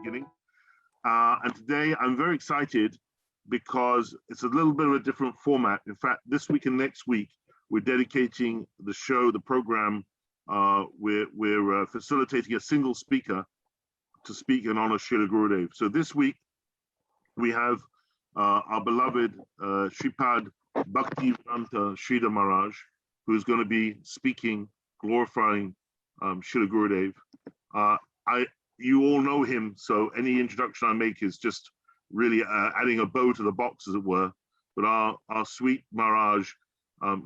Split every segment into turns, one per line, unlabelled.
Beginning. And today I'm very excited because it's a little bit of a different format. In fact, this week and next week, we're dedicating the show, the program, we're facilitating a single speaker to speak in honor of Srila Gurudev. So this week, we have our beloved Sripad Bhakti-Vedanta Sridhara Maharaj, who's going to be speaking, glorifying Srila Gurudev. You all know him, so any introduction I make is just really adding a bow to the box, as it were. But our sweet Maharaj,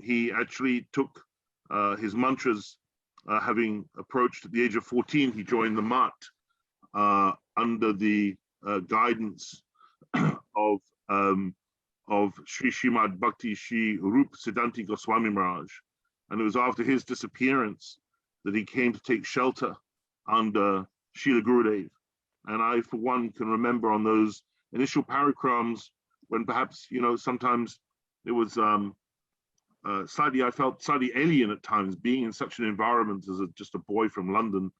he actually took his mantras, having approached at the age of 14, he joined the Mat under the guidance of Srimad Bhakti Shri Rup Siddhanti Goswami Maharaj. And it was after his disappearance that he came to take shelter under Srila Gurudev. And I, for one, can remember on those initial parikrams when perhaps, sometimes it was I felt slightly alien at times being in such an environment as just a boy from London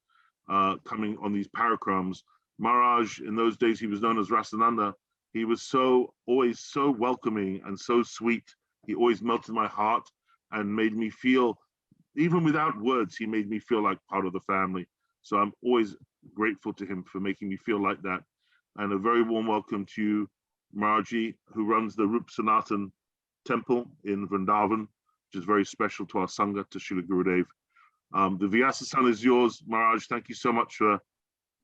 coming on these parikrams. Maharaj, in those days, he was known as Rasananda. He was always so welcoming and so sweet. He always melted my heart and made me feel, even without words, he made me feel like part of the family. So I'm always grateful to him for making me feel like that. And a very warm welcome to you, Maharaji, who runs the Rup Sanatan temple in Vrindavan, which is very special to our Sangha, to Srila Gurudev. The Vyasa-san is yours, Maharaj. Thank you so much for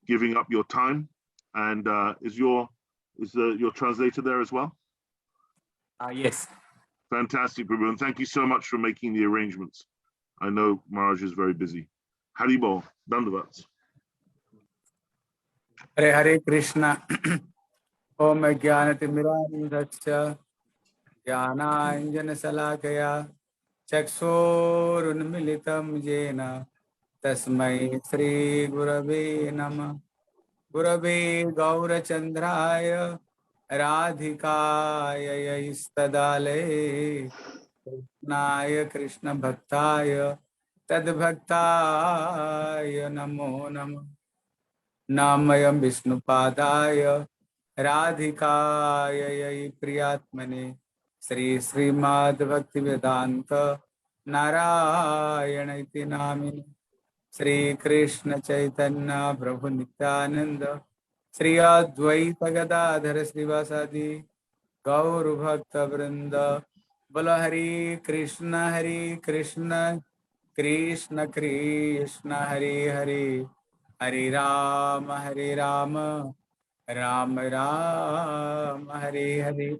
giving up your time. And is your translator there as well?
Yes.
Fantastic, Prabhu. And thank you so much for making the arrangements. I know Maharaj is very busy. Haribol, Dandavats.
Hare Hare Krishna. Om Jnanatimirandhasya Jnananjana Salakaya Chakshorunmilitam Jena Tasmai Shri Gurave Namah. Gurave Gaurachandraya Radhikaya Istadale Krishnaya Krishna Bhaktaya Tadbhaktaya Namo Namah. Namayam Vishnupadaya Radhikaya Priyatmane Srimad Bhakti-Vedanta Narayana iti namine Sri Krishna Chaitanya Prabhu Nityananda Sri Advaita Gadadhara Srivasadi Gauru Bhakta Vrinda Bala Hari Krishna Krishna Krishna Hari Hari Hare Rama Rama Rama Hare Hare.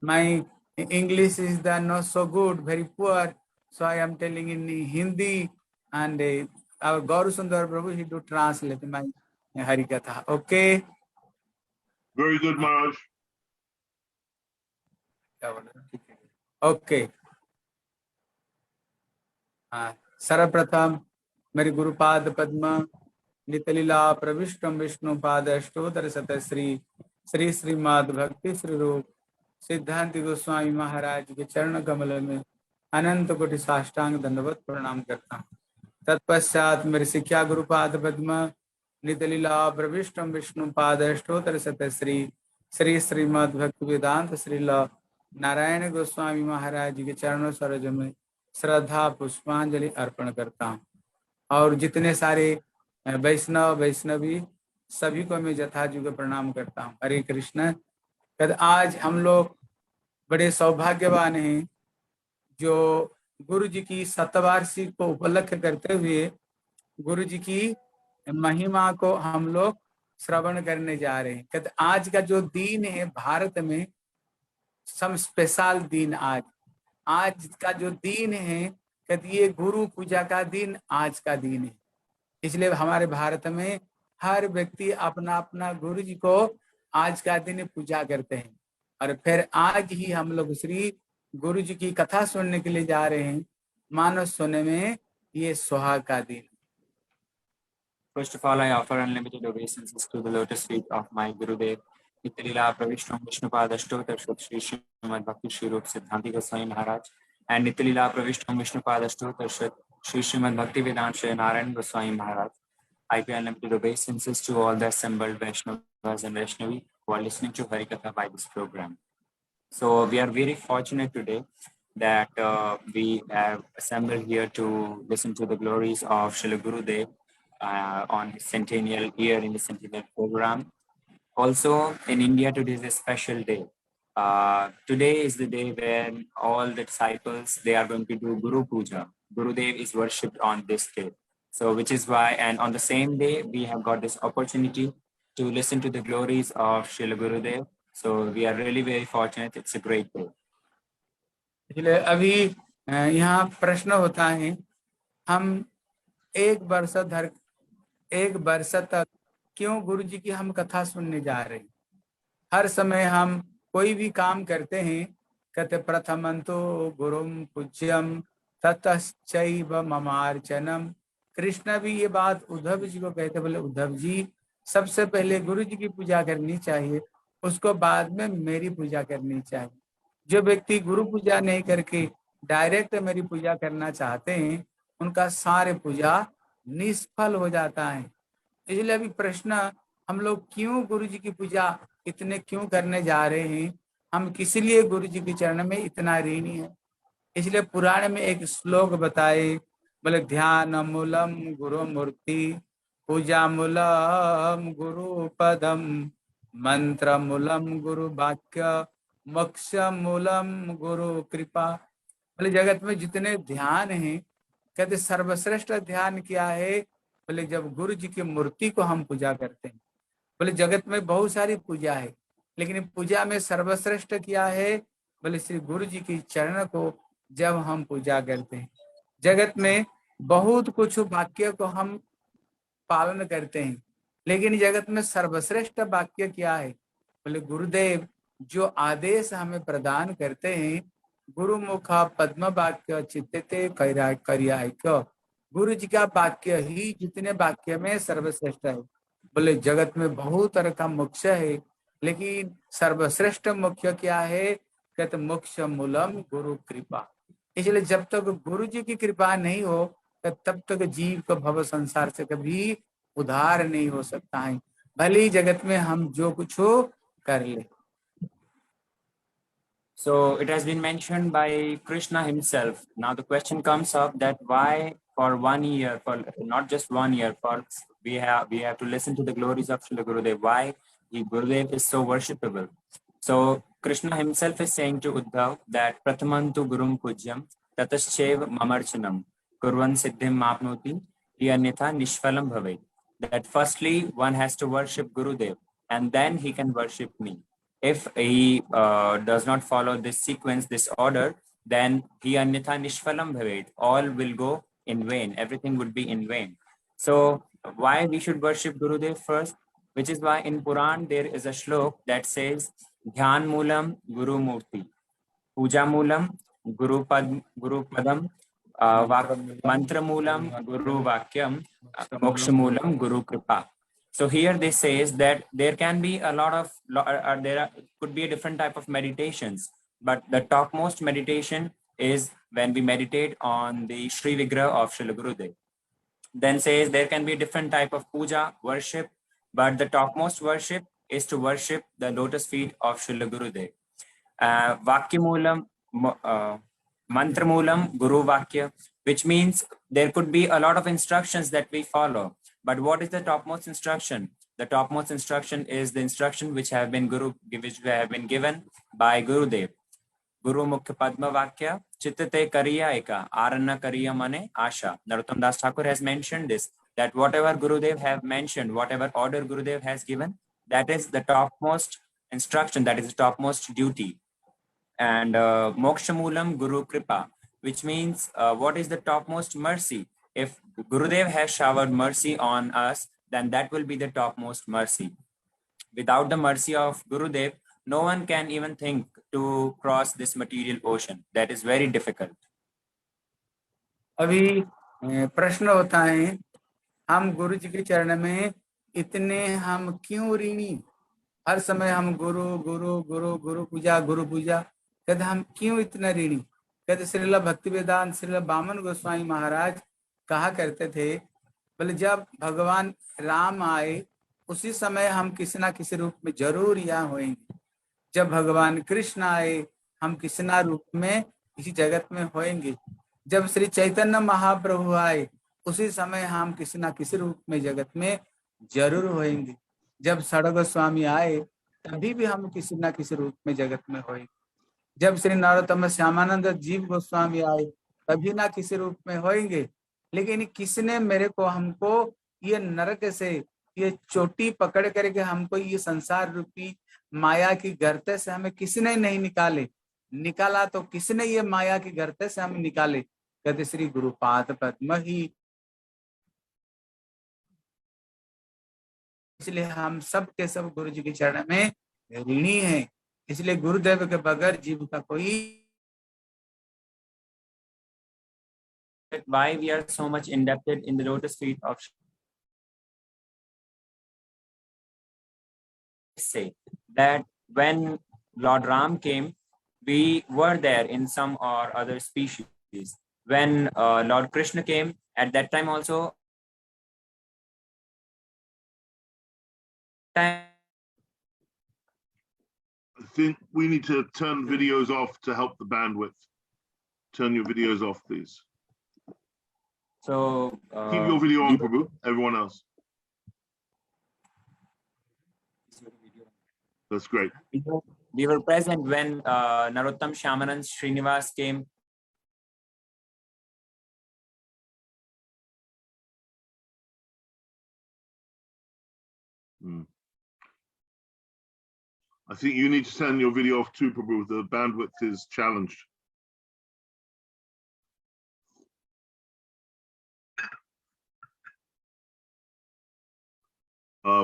My English is not so good, very poor, so I am telling in Hindi, and our Gauru Sundar Prabhu, he do translate my Harikatha. Okay?
Very good, Maharaj.
Okay. Sarvapratham, मेरे गुरुपाद पद्म नितलीला प्रविष्टम विष्णु पाद अष्टोत्तर सत श्री श्री श्रीमद् भक्ति श्री रूप सिद्धांति गोस्वामी महाराज के चरण कमल में अनंत कोटि साष्टांग दंडवत प्रणाम करता हूँ। तत्पश्चात मेरे शिक्षा गुरुपाद पद्म नितलीला प्रविष्टम विष्णु पाद अष्टोत्तर सत श्री श्री श्रीमद् भक्ति वेदांत श्रीला नारायण गोस्वामी महाराज के चरणों सरोज में श्रद्धा पुष्पांजलि अर्पण करता हूँ। और जितने सारे वैष्णव वैष्णवी सभी को मैं यथायुग प्रणाम करता हूँ। हरे कृष्ण। आज हम लोग बड़े सौभाग्यवान हैं जो गुरु जी की शतवार्षिक को उपलक्ष्य करते हुए गुरु जी की महिमा को हम लोग श्रवण करने जा रहे हैं। आज का जो दिन है भारत में सम स्पेशल दिन, आज का जो दिन है ये गुरु पूजा का दिन आज का दिन है। इसलिए हमारे भारत में हर व्यक्ति अपना अपना गुरु जी को आज का दिन पूजा करते हैं। और फिर आज ही हम लोग श्री गुरु जी की कथा सुनने के लिए जा रहे हैं। मानव सुनने में ये सुहाग का दिन।
First of all, I offer unlimited obeisances to the lotus feet of my Gurudev. Nityalila Pravishtam Vishnupada Ashtotar Shri Srimad Bhakti Shri Rup Siddhanti Goswami Maharaj and Nityalila Pravishtam Vishnupada Ashtotar Shri Srimad Bhakti Vedanta Shri Narayana Goswami Maharaj. IP Unlimited obeisances to all the assembled Vaishnavas and Vaishnavi who are listening to Harikatha by this program. So we are very fortunate today that we have assembled here to listen to the glories of Srila Gurudev on his centennial year in the centennial program. Also, in India, today is a special day. Today is the day when all the disciples, they are going to do Guru Puja. Gurudev is worshipped on this day. So, which is why, and on the same day, we have got this opportunity to listen to the glories of Srila Gurudev. So, we are really very fortunate. It's a great day.
इसलिए अभी यहाँ प्रश्न होता है, हम एक वर्ष तक क्यों गुरु जी की हम कथा सुनने जा रहे हैं। हर समय हम कोई भी काम करते हैं, कहते प्रथमंतो गुरुम पूज्यम ततश्चैव ममार्चनम। कृष्ण भी ये बात उद्धव जी को कहते, बोले उद्धव जी सबसे पहले गुरु जी की पूजा करनी चाहिए, उसको बाद में मेरी पूजा करनी चाहिए। जो व्यक्ति गुरु पूजा नहीं करके डायरेक्ट मेरी पूजा करना चाहते हैं, उनका सारे पूजा निष्फल हो जाता है। इसलिए अभी प्रश्न, हम लोग क्यों गुरु जी की पूजा इतने क्यों करने जा रहे हैं, हम किस लिए गुरु जी के चरण में इतना ऋणी है। इसलिए पुराण में एक श्लोक बताए, बोले ध्यान मूलम गुरु मूर्ति, पूजा मूलम गुरु पदम, मंत्र मूलम गुरु वाक्य, मोक्ष मूलम गुरु कृपा। बोले जगत में जितने ध्यान हैं, कहते सर्वश्रेष्ठ ध्यान क्या है, बोले जब गुरु जी की मूर्ति को हम पूजा करते हैं। बोले जगत में बहुत सारी पूजा है, लेकिन पूजा में सर्वश्रेष्ठ क्या है, बोले श्री गुरु जी की चरण को जब हम पूजा करते हैं। जगत में बहुत कुछ वाक्य को हम पालन करते हैं, लेकिन जगत में सर्वश्रेष्ठ वाक्य क्या है, बोले गुरुदेव जो आदेश हमें प्रदान करते हैं, गुरुमुख पद्म वाक्य चित्ते कर्यायक। गुरु जी का वाक्य ही जितने वाक्य में सर्वश्रेष्ठ है। बोले जगत में बहुत तरह का मोक्ष है, लेकिन सर्वश्रेष्ठ मोक्ष क्या है, कहते मोक्ष मूलम गुरु कृपा। इसलिए जब तक गुरु जी की कृपा नहीं हो, तब तक जीव को भव संसार से कभी उद्धार नहीं हो सकता है, भले ही जगत में हम जो कुछ हो कर ले।
So it has been mentioned by Krishna himself. Now the question comes up that why for 1 year, for not just 1 year, for we have to listen to the glories of Srila Gurudev. Why Gurudev is so worshipable? So Krishna himself is saying to Uddhav that Prathamantu Gurum Pujyam Tataschev Mamarchanam Kurvan Siddhim Mapnoti Yanyatha Nishphalam Bhavet. That firstly one has to worship Gurudev and then he can worship me. If he does not follow this sequence, this order, then he anyatha nishphalam bhavet. All will go in vain. Everything would be in vain. So why we should worship Gurudev first? Which is why in Puran there is a shlok that says Dhyan Moolam Guru Murti, Puja Moolam Guru Padam, Mantra Moolam Guru Vakyam, Moksha Moolam Guru Kripa. So here this says that there can be a lot of, could be a different type of meditations, but the topmost meditation is when we meditate on the Sri Vigraha of Srila Gurudev. Then says there can be a different type of puja, worship, but the topmost worship is to worship the lotus feet of Srila Gurudev. Vakya Moolam, Mantra Moolam, Guru Vakya, which means there could be a lot of instructions that we follow. But what is the topmost instruction? The topmost instruction is the instruction which have been given by Gurudev. Guru Mukhya Padma Vakya, Chittate Kariya Eka, Aranna Kariya Mane Asha. Narottam Das Thakur has mentioned this, that whatever Gurudev have mentioned, whatever order Gurudev has given, that is the topmost instruction, that is the topmost duty. And Moksha Moolam Guru Kripa, which means what is the topmost mercy? If Gurudev has showered mercy on us, then that will be the topmost mercy. Without the mercy of Gurudev, no one can even think to cross this material ocean. That is very difficult.
अभी प्रश्न होता है, हम गुरु जी के चरण में इतने हम क्यों ऋणी, हर समय हम गुरु गुरु गुरु गुरु पूजा गुरु पूजा, कहते हम क्यों इतना ऋणी। कहते श्रीला भक्ति वेदांत श्रीला वामन गोस्वामी महाराज कहा करते थे बोले जब भगवान राम आए उसी समय हम किसी ना किसी रूप में जरूर यहाँ होंगे। जब भगवान कृष्ण आए हम किसी ना रूप में इसी जगत में होंगे। जब श्री चैतन्य महाप्रभु आए उसी समय हम किसी ना किसी रूप में जगत में जरूर होंगे। जब षड गोस्वामी आए तभी भी हम किसी ना किसी रूप में जगत में होंगे। जब श्री नरोत्तम श्यामानंद जीव गोस्वामी आए तभी ना किसी रूप में होंगे। लेकिन किसने मेरे को हमको ये नरक से ये चोटी पकड़ करके हमको ये संसार रूपी माया की गर्ते से हमें किसी ने नहीं निकाला तो किसने ये माया की गर्ते से हमें निकाले? कहते श्री गुरुपाद पद्म ही। इसलिए हम सब के सब गुरु जी के चरण में ऋणी हैं। इसलिए गुरुदेव के बगैर जीव का कोई
Why we are so much indebted in the lotus feet of say that when Lord Ram came, we were there in some or other species. When Lord Krishna came, at that time also,
I think we need to turn videos off to help the bandwidth. Turn your videos off, please.
So
keep your video on, Prabhu. Everyone else. That's great.
We were present when Narottam Shamanand Srinivas came.
I think you need to send your video off too, Prabhu. The bandwidth is challenged.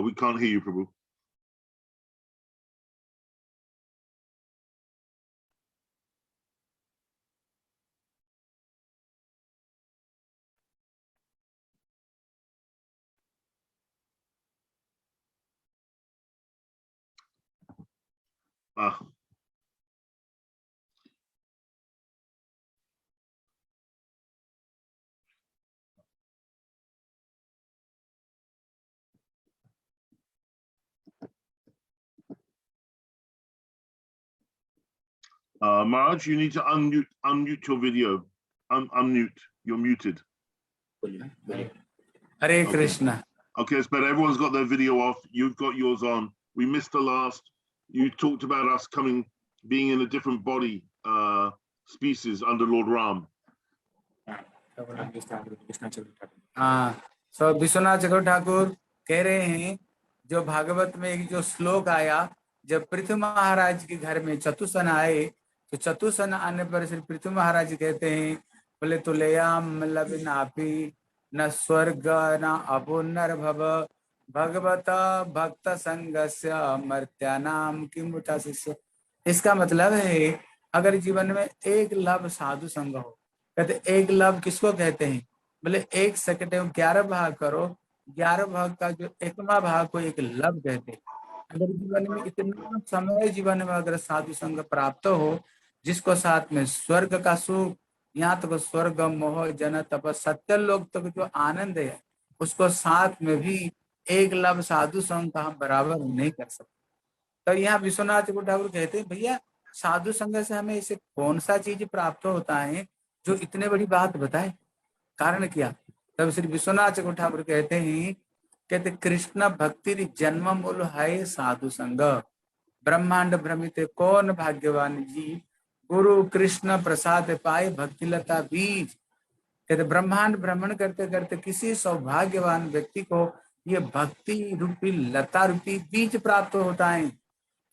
We can't hear you, Prabhu. Maharaj, you need to unmute your video. Unmute. You're muted.
Hare Krishna.
Okay, it's better. Everyone's got their video off. You've got yours on. We missed the last. You talked about us being in a different body, species under Lord Ram.
So Vishwanath चक्रवर्ती ठाकुर कह रहे हैं जो भागवत में एक जो श्लोक आया, जब पृथ्वी महाराज के घर में चतुसन आए तो चतुसन आने पर श्री पृथ्वी महाराज कहते हैं बोले तुलयाम लबिनापि न स्वर्ग न अपुनर्भव भगवत भक्त संगस्य मर्त्यानाम किमुता शिष्य। इसका मतलब है अगर जीवन में एक लव साधु संग हो, कहते एक लव किसको कहते हैं? बोले एक सेकंड में 11 भाग करो, 11 भाग का जो 1वां भाग को एक लव कहते हैं। अगर जीवन में इतना समय जीवन में अगर साधु संग प्राप्त हो जिसको साथ में स्वर्ग का सुख, यहाँ तक स्वर्ग मोह जन तप सत्य लोग तक जो आनंद है उसको साथ में भी एक लव साधु संग का हम बराबर नहीं कर सकते। तो यहाँ विश्वनाथ ठाकुर कहते हैं भैया साधु संग से हमें इसे कौन सा चीज प्राप्त होता है जो इतने बड़ी बात बताए? कारण क्या? तब श्री विश्वनाथ ठाकुर कहते हैं, कहते कृष्ण भक्ति जन्म मूल है साधु संग, ब्रह्मांड भ्रमित कौन भाग्यवान जी, गुरु कृष्ण प्रसाद पाए भक्ति लता बीज। कहते ब्रह्मांड भ्रमण करते करते किसी सौभाग्यवान व्यक्ति को ये भक्ति रूपी लता रूपी बीज प्राप्त होता है।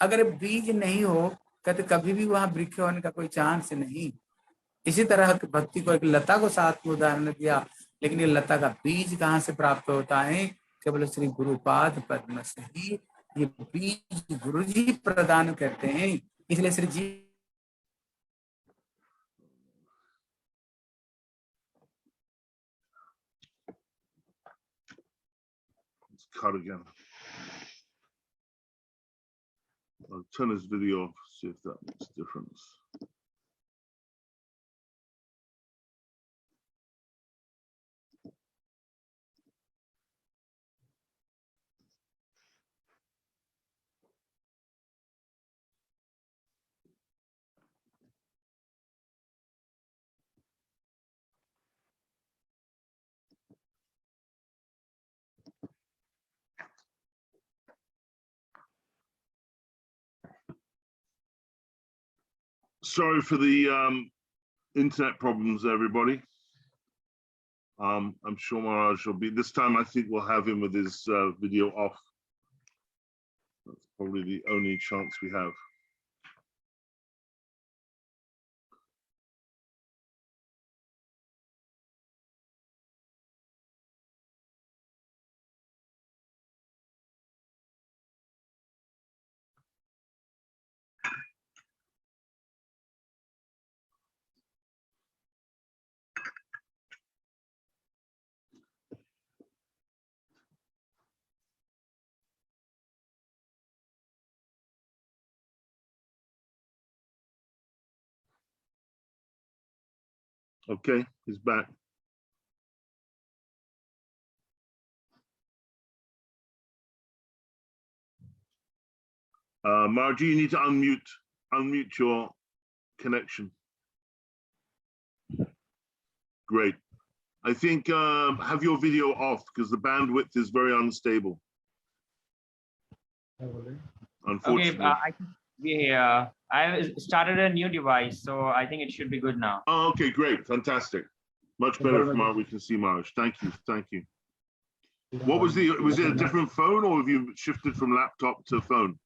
अगर बीज नहीं हो कहते कभी भी वहां वृक्ष होने का कोई चांस नहीं। इसी तरह भक्ति को एक लता को साथ में उदाहरण दिया, लेकिन ये लता का बीज कहाँ से प्राप्त होता है? केवल श्री गुरुपाद पद्म से ही ये बीज गुरु जी प्रदान करते हैं। इसलिए श्री जी
Cut again. I'll turn this video off, see if that makes a difference. Sorry for the internet problems, everybody. I'm sure Maharaj will be, this time I think we'll have him with his video off. That's probably the only chance we have. Okay, he's back. Margie, you need to unmute your connection. Great. I think have your video off because the bandwidth is very unstable. Unfortunately.
Okay, I started a new device, so I think it should be good now.
Oh, okay, great, fantastic. Much better from what we can see, Maharaj. Thank you, thank you. What was it a different phone or have you shifted from laptop to phone?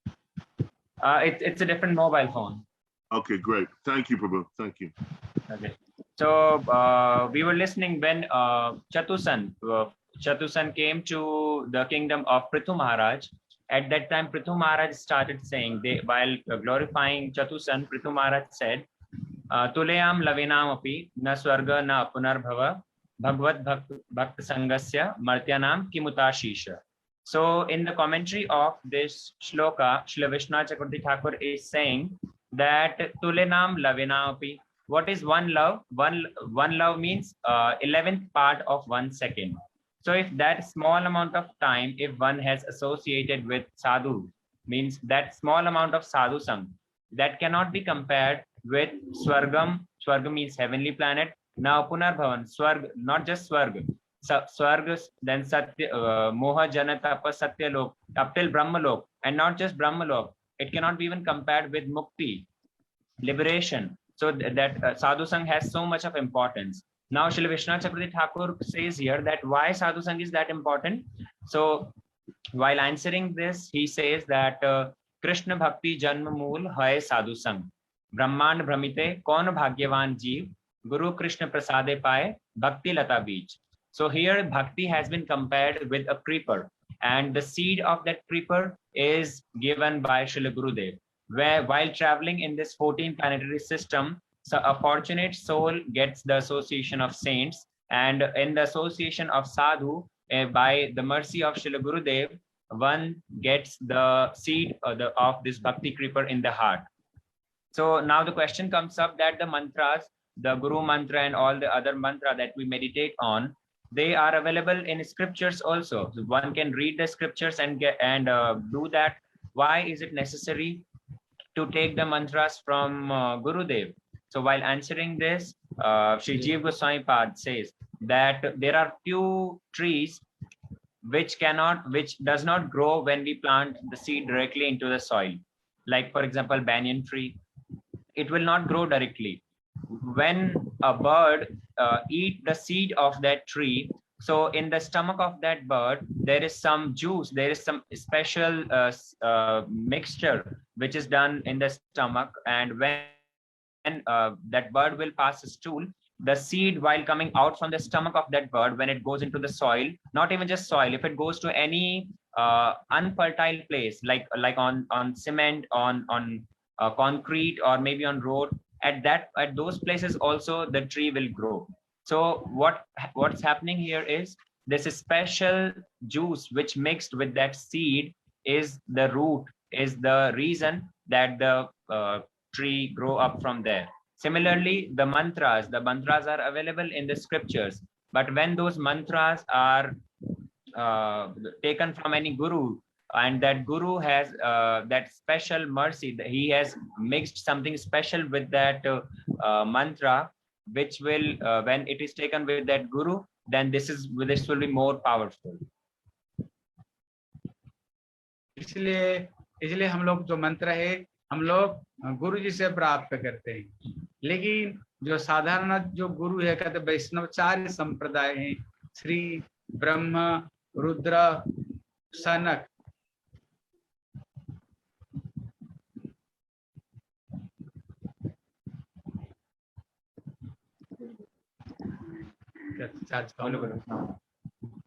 It's a different mobile phone.
Okay, great. Thank you, Prabhu. Thank you.
Okay. So we were listening when Chatusan came to the kingdom of Prithu Maharaj. At that time, Prithu Maharaj started saying, while glorifying Chatusan, Prithu Maharaj said, Tuleyam lavinam api na swarga na punarbhava bhagavad bhakta sangasya martyanam kimutashisha. So in the commentary of this shloka, Srila Vishnu Chakravarti Thakur is saying that Tulenam lavinam api. What is one love? One love means 11th part of 1 second. So if that small amount of time, if one has associated with sadhu, means that small amount of sadhu sang, that cannot be compared with swargam. Swargam means heavenly planet. Now punarbhavan, swarg, not just swarg. Swarg, then satya, moha jana tapa satya lok, up till brahma lok, and not just brahma lok. It cannot be even compared with mukti, liberation. So that sadhu sang has so much of importance. Now Srila Vishnu Chakravarti Thakur says here that why sadhu sang is that important. So while answering this, he says that Krishna Bhakti Janma Mool hai sadhu sang. Brahmand Brahmite Kaun Bhagyavan Jeev Guru Krishna Prasade Paye Bhakti Lata Beej. So here Bhakti has been compared with a creeper, and the seed of that creeper is given by Srila Gurudev. Where while traveling in this 14 planetary system, so a fortunate soul gets the association of saints, and in the association of sadhu, by the mercy of Srila Gurudev, one gets the seed of this bhakti creeper in the heart. So now the question comes up that the mantras, the Guru mantra and all the other mantra that we meditate on, they are available in scriptures also. So one can read the scriptures and do that. Why is it necessary to take the mantras from Gurudev? So while answering this, Sri Jiva Goswami Pad says that there are few trees which does not grow when we plant the seed directly into the soil. Like for example, banyan tree, it will not grow directly. When a bird eat the seed of that tree, so in the stomach of that bird, there is some juice, there is some special mixture which is done in the stomach, and when that bird will pass a stool, the seed while coming out from the stomach of that bird, when it goes into the soil, not even just soil, if it goes to any unfertile place, like on cement, on concrete, or maybe on road, at those places also the tree will grow. So what's happening here is this special juice which mixed with that seed is the root, is the reason that the tree grow up from there. Similarly, the mantras are available in the scriptures, but when those mantras are taken from any guru, and that guru has that special mercy, he has mixed something special with that mantra, which will when it is taken with that guru, then this will be more powerful.
इसलिए हम लोग जो मंत्र है हम लोग गुरु जी से प्राप्त करते हैं। लेकिन जो साधारण जो गुरु है कहते वैष्णवचार्य संप्रदाय है, श्री ब्रह्म रुद्र सनक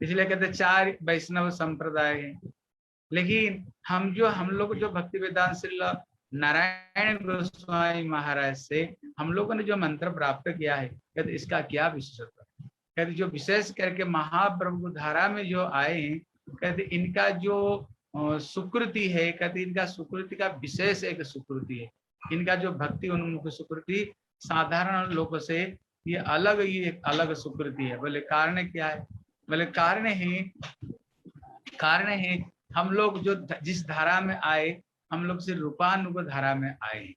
इसलिए कहते 4 वैष्णव संप्रदाय है। लेकिन हम लोग जो भक्ति वेदांत श्रीला नारायण गोस्वामी महाराज से हम लोगों ने जो मंत्र प्राप्त किया है, कहते इसका क्या विशेषता, कहते जो विशेष करके महाप्रभु धारा में जो आए हैं, कहते इनका जो सुकृति है, कहते इनका सुकृति का विशेष एक सुकृति है। इनका जो भक्ति उन्मुख सुकृति साधारण लोगों से ये एक अलग सुकृति है। बोले कारण क्या है? बोले कारण है हम लोग जो जिस धारा में आए, हम लोग सिर्फ रूपानुग धारा में आए।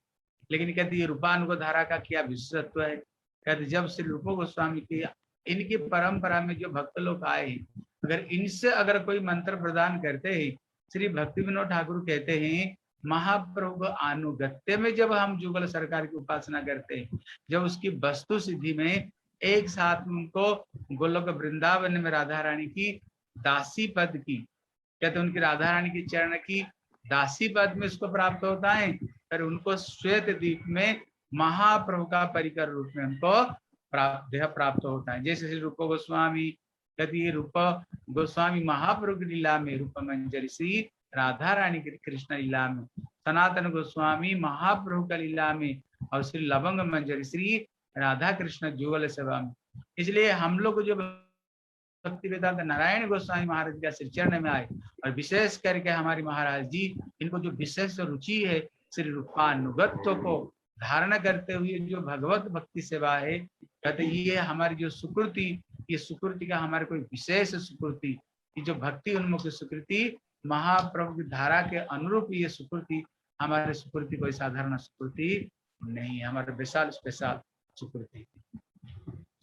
लेकिन कहते ये रूपानुग धारा का क्या विशेषत्व है? कहते जब श्री रूप गोस्वामी की इनकी परंपरा में जो भक्त लोग आए, अगर इनसे अगर कोई मंत्र प्रदान करते हैं, श्री भक्ति विनोद ठाकुर कहते हैं महाप्रभु अनुगत्य में जब हम जुगल सरकार की उपासना करते हैं, जब उसकी वस्तु सिद्धि में एक साथ उनको गोलोक वृंदावन में राधा रानी की दासी पद की, कहते उनकी राधा रानी की चरण की दासी पद में उसको प्राप्त होता है, फिर उनको श्वेत द्वीप में महाप्रभु का परिकर रूप में उनको प्राप्त होता है। जैसे श्री रूप गोस्वामी कहती है, रूप गोस्वामी महाप्रभु की लीला में रूप मंजरी श्री राधा रानी की कृष्ण लीला में, सनातन गोस्वामी महाप्रभु का लीला में, और श्री लवंग मंजरी श्री राधा कृष्ण जुगल सेवा में। इसलिए हम लोग जो भक्ति वेदांत नारायण गोस्वामी महाराज का श्री चरण में आए, और विशेष करके हमारी महाराज जी इनको जो विशेष रुचि है श्री रूपानुगत्व को धारण करते हुए जो भगवत भक्ति सेवा है, कहते ये हमारी जो सुकृति, ये सुकृति का हमारे कोई विशेष सुकृति, ये जो भक्ति उन्मुख सुकृति महाप्रभु की धारा के अनुरूप ये सुकृति, हमारे सुकृति कोई साधारण सुकृति नहीं है, हमारे Vishal special Sukriti.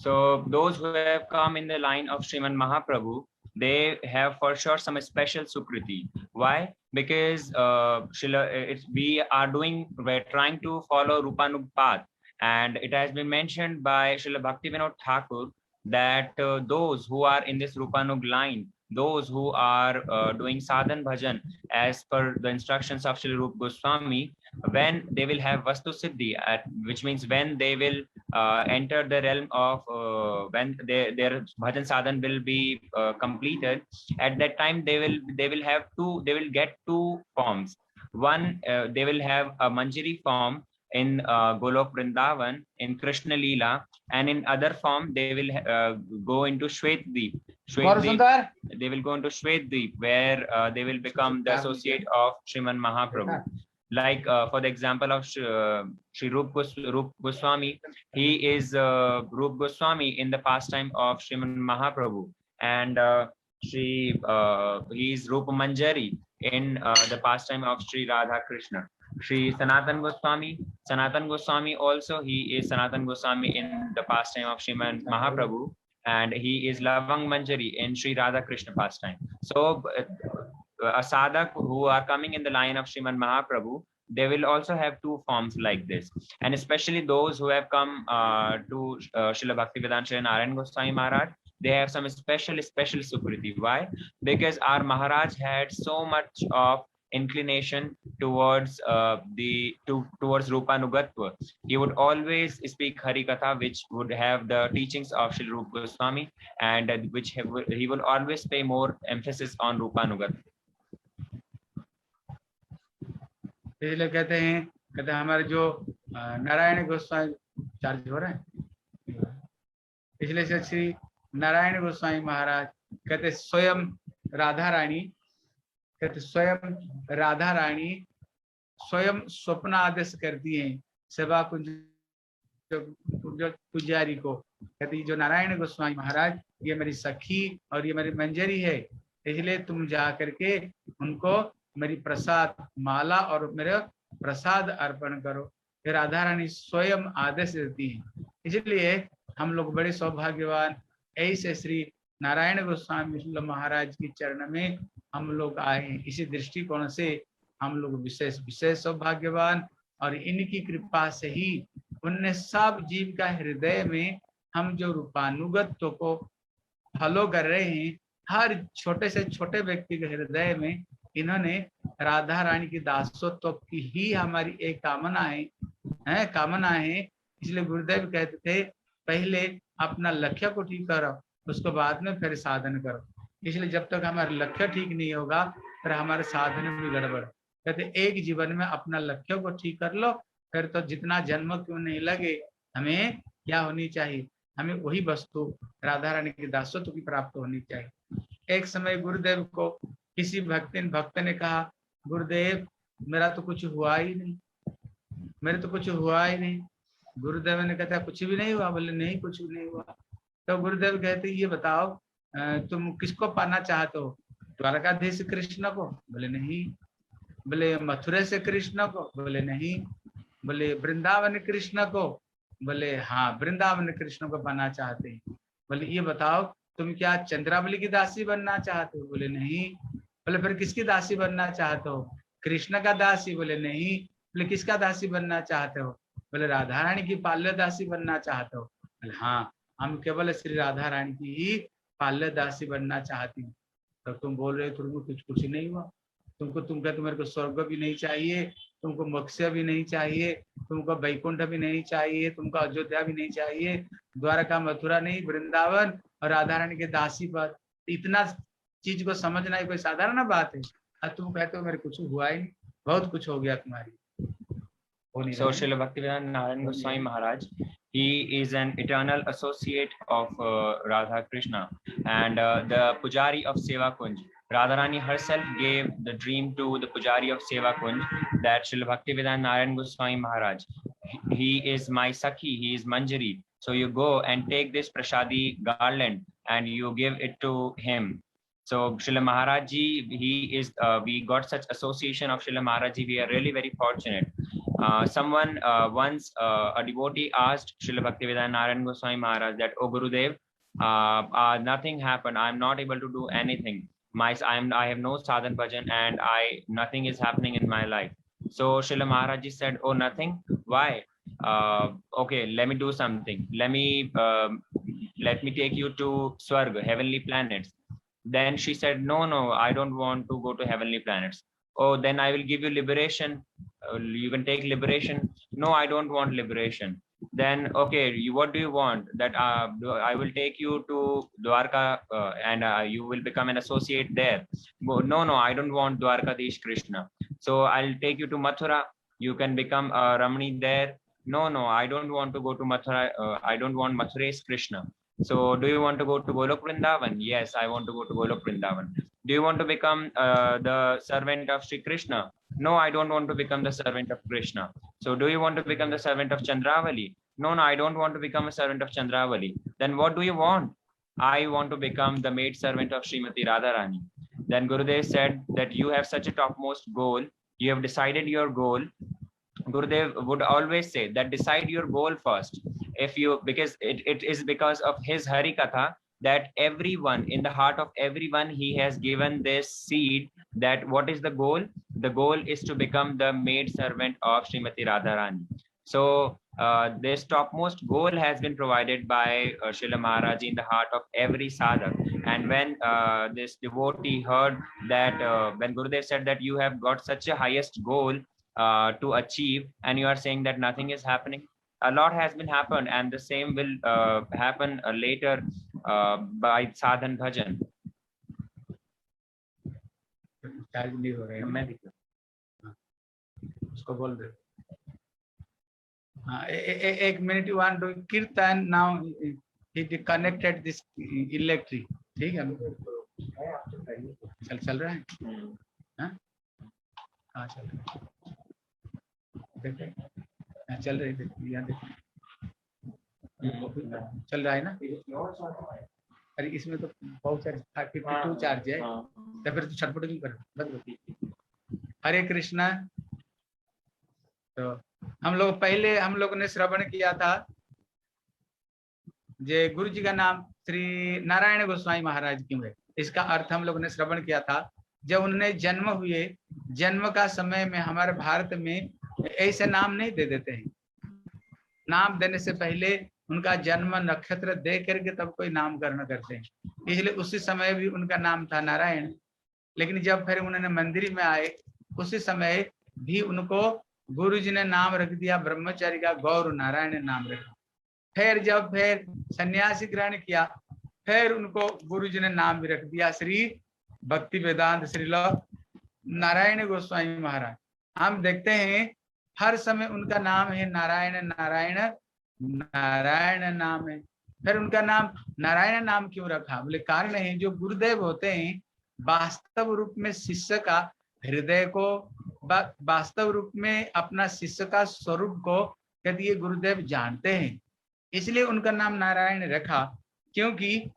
So those who have come in the line of Sriman Mahaprabhu, they have for sure some special sukriti. Why? Because we're trying to follow Rupanug path, and it has been mentioned by Srila Bhakti Vinod Thakur that those who are in this Rupanug line, those who are doing sadhan bhajan as per the instructions of Srila Rup Goswami, when they will have vastu siddhi, which means when they will enter the realm of when their bhajan sadhan will be completed, at that time they will get 2 forms. One, they will have a manjari form in Golok Vrindavan in Krishna Leela, and in other form they will go into Shwetdeep. They will go into Shwetdeep, where they will become the associate of Sriman Mahaprabhu. Like for the example of Sri Rup Goswami, he is Rup Goswami in the pastime of Sriman Mahaprabhu, and he is Rupa Manjari in the pastime of Sri Radha Krishna. Sri Sanatan Goswami also, he is Sanatan Goswami in the pastime of Sriman Mahaprabhu, and he is Lavang Manjari in Sri Radha Krishna pastime. So a sadhak who are coming in the line of Sriman Mahaprabhu, they will also have 2 forms like this. And especially those who have come to Srila Bhaktivedanta Sri Narayana Goswami Maharaj, they have some special sukriti. Why? Because our Maharaj had so much of inclination towards towards Rupanugatva. He would always speak Harikatha, which would have the teachings of Srila Rupa Goswami, and which he will always pay more emphasis on Rupanugatva.
इसलिए कहते हैं हमारे जो Narayan Goswami charge हो रहे हैं, इसलिए से श्री नारायण गोस्वामी महाराज कहते स्वयं राधा रानी स्वयं स्वप्न आदेश करती हैं सेवा कुंज पुजारी को, कहती जो नारायण गोस्वामी महाराज ये मेरी सखी और ये मेरी मंजरी है, इसलिए तुम जा करके उनको मेरी प्रसाद माला और मेरे प्रसाद अर्पण करो। फिर राधा रानी स्वयं आदेश देती है। इसलिए हम लोग बड़े सौभाग्यवान, ऐसे श्री नारायण गोस्वामी महाराज की चरण में हम लोग आए हैं। इसी दृष्टिकोण से हम लोग विशेष विशेष सौभाग्यवान, और इनकी कृपा से ही उनने सब जीव का हृदय में हम जो रूपानुगत्व को फॉलो कर रहे हैं, हर छोटे से छोटे व्यक्ति के हृदय में इन्होंने राधा रानी की दासत्व की ही हमारी एक कामना है कामना है। इसलिए गुरुदेव कहते थे पहले अपना लक्ष्य को ठीक करो, उसको बाद में फिर साधन करो। इसलिए जब तक हमारा लक्ष्य ठीक नहीं होगा फिर हमारे साधन में गड़बड़। कहते एक जीवन में अपना लक्ष्य को ठीक कर लो, फिर तो जितना जन्म क्यों नहीं लगे, हमें क्या होनी चाहिए, हमें वही वस्तु राधा रानी की दासत्व की प्राप्त होनी चाहिए। एक समय गुरुदेव को किसी भक्त ने कहा, गुरुदेव मेरा तो कुछ हुआ ही नहीं, मेरे तो कुछ हुआ ही नहीं। गुरुदेव ने कहता कुछ भी नहीं हुआ? बोले नहीं कुछ भी नहीं हुआ। तो गुरुदेव कहते ये बताओ तुम किसको पाना चाहते हो, द्वारकाधीश कृष्ण को? बोले नहीं। बोले मथुरा से कृष्ण को? बोले नहीं। बोले वृंदावन कृष्ण को? बोले हाँ वृंदावन कृष्ण को पाना चाहते हैं। बोले ये बताओ तुम क्या चंद्रावली की दासी बनना चाहते हो? बोले नहीं। बोले फिर किसकी दासी बनना चाहते हो? कृष्ण का दासी? बोले नहीं। बोले किसका दासी बनना चाहते हो? बोले राधा रानी की पाल्य दासी बनना चाहते हो? बोले हाँ हम केवल श्री राधा रानी की ही पाल्य दासी बनना चाहती हूँ। तो तुम बोल रहे हो तुमको कुछ नहीं हुआ, तुम कहते मेरे को स्वर्ग भी नहीं चाहिए, तुमको मोक्ष भी नहीं चाहिए, तुमको वैकुंठ भी नहीं चाहिए, तुमको अयोध्या भी नहीं चाहिए, द्वारका मथुरा नहीं वृंदावन और राधा रानी के दासी पर। इतना चीज को समझना ही कोई साधारण बात है? और तुम कहते हो मेरे कुछ हुआ ही नहीं, बहुत कुछ हो गया तुम्हारी।
So Srila Bhaktivedanta Narayana Goswami Maharaj, he is an eternal associate of Radha Krishna and the Pujari of Seva Kunj. Radharani herself gave the dream to the Pujari of Seva Kunj that Srila Bhaktivedanta Narayana Goswami Maharaj, he is my Sakhi, he is Manjari. So you go and take this Prashadi garland and you give it to him. So Srila Maharaj Ji, he is, we got such association of Srila Maharaj Ji, we are really very fortunate. Someone once, a devotee asked Srila Bhaktivedanta Narayana Goswami Maharaj that, oh Gurudev, nothing happened, I'm not able to do anything. I have no sadhan bhajan and nothing is happening in my life. So Srila Maharaj Ji said, oh nothing, why? Okay, let me do something. Let me take you to Swarga, heavenly planets. Then she said, no, I don't want to go to heavenly planets. Oh, then I will give you liberation. You can take liberation. No, I don't want liberation. Then, okay, what do you want? That I will take you to Dwarka and you will become an associate there. No, I don't want Dwarkadish Krishna. So I'll take you to Mathura. You can become a Ramani there. No, I don't want to go to Mathura. I don't want Mathura's Krishna. So do you want to go to Golok Vrindavan? Yes, I want to go to Golok Vrindavan. Do you want to become the servant of Sri Krishna? No, I don't want to become the servant of Krishna. So do you want to become the servant of Chandravali? No, I don't want to become a servant of Chandravali. Then what do you want? I want to become the maid servant of Srimati Radharani. Then Gurudev said that you have such a topmost goal. You have decided your goal. Gurudev would always say that decide your goal first. Because it is because of his Harikatha that everyone, in the heart of everyone, he has given this seed that what is the goal? The goal is to become the maid servant of Srimati Radharani. So this topmost goal has been provided by Srila Maharaj in the heart of every sadhak. And when this devotee heard that, when Gurudev said that you have got such a highest goal to achieve and you are saying that nothing is happening, a lot has been happened and the same will happen later by sadhan bhajan.
Charge नहीं हो रहा है, मैं उसको बोल दे। हाँ, एक minute you want to कीर्तन now he connected this electric. ठीक है, चल रहा है, हाँ चल रहा है, चल रही है, यहाँ देखो चल रहा है ना। अरे इसमें तो बहुत सारे 52 चार्ज है, तो फिर तो छटपट क्यों कर। हरे कृष्णा। तो हम लोग ने श्रवण किया था जे गुरु जी का नाम श्री नारायण गोस्वामी महाराज क्यों है, इसका अर्थ हम लोग ने श्रवण किया था। जब उन्होंने जन्म हुए, जन्म का समय में हमारे भारत में ऐसे नाम नहीं दे देते हैं। नाम देने से पहले उनका जन्म नक्षत्र देख करके तब कोई नामकरण करते हैं। इसलिए उसी समय भी उनका नाम था नारायण। लेकिन जब फिर उन्होंने मंदिर में आए, उसी समय भी उनको गुरु जी ने नाम रख दिया ब्रह्मचारी का, गौर नारायण नाम रखा। फिर सन्यासी ग्रहण किया, फिर उनको गुरु जी ने नाम भी रख दिया श्री भक्ति वेदांत श्रीला नारायण गोस्वामी महाराज। हम देखते हैं हर समय उनका नाम है नारायण, नारायण नारायण नाम है। फिर उनका नाम नारायण नाम क्यों रखा? बोले कारण है, जो गुरुदेव होते हैं वास्तव रूप में शिष्य का हृदय को, वास्तव रूप में अपना शिष्य का स्वरूप को कहते ये गुरुदेव जानते हैं, इसलिए उनका नाम नारायण रखा। क्योंकि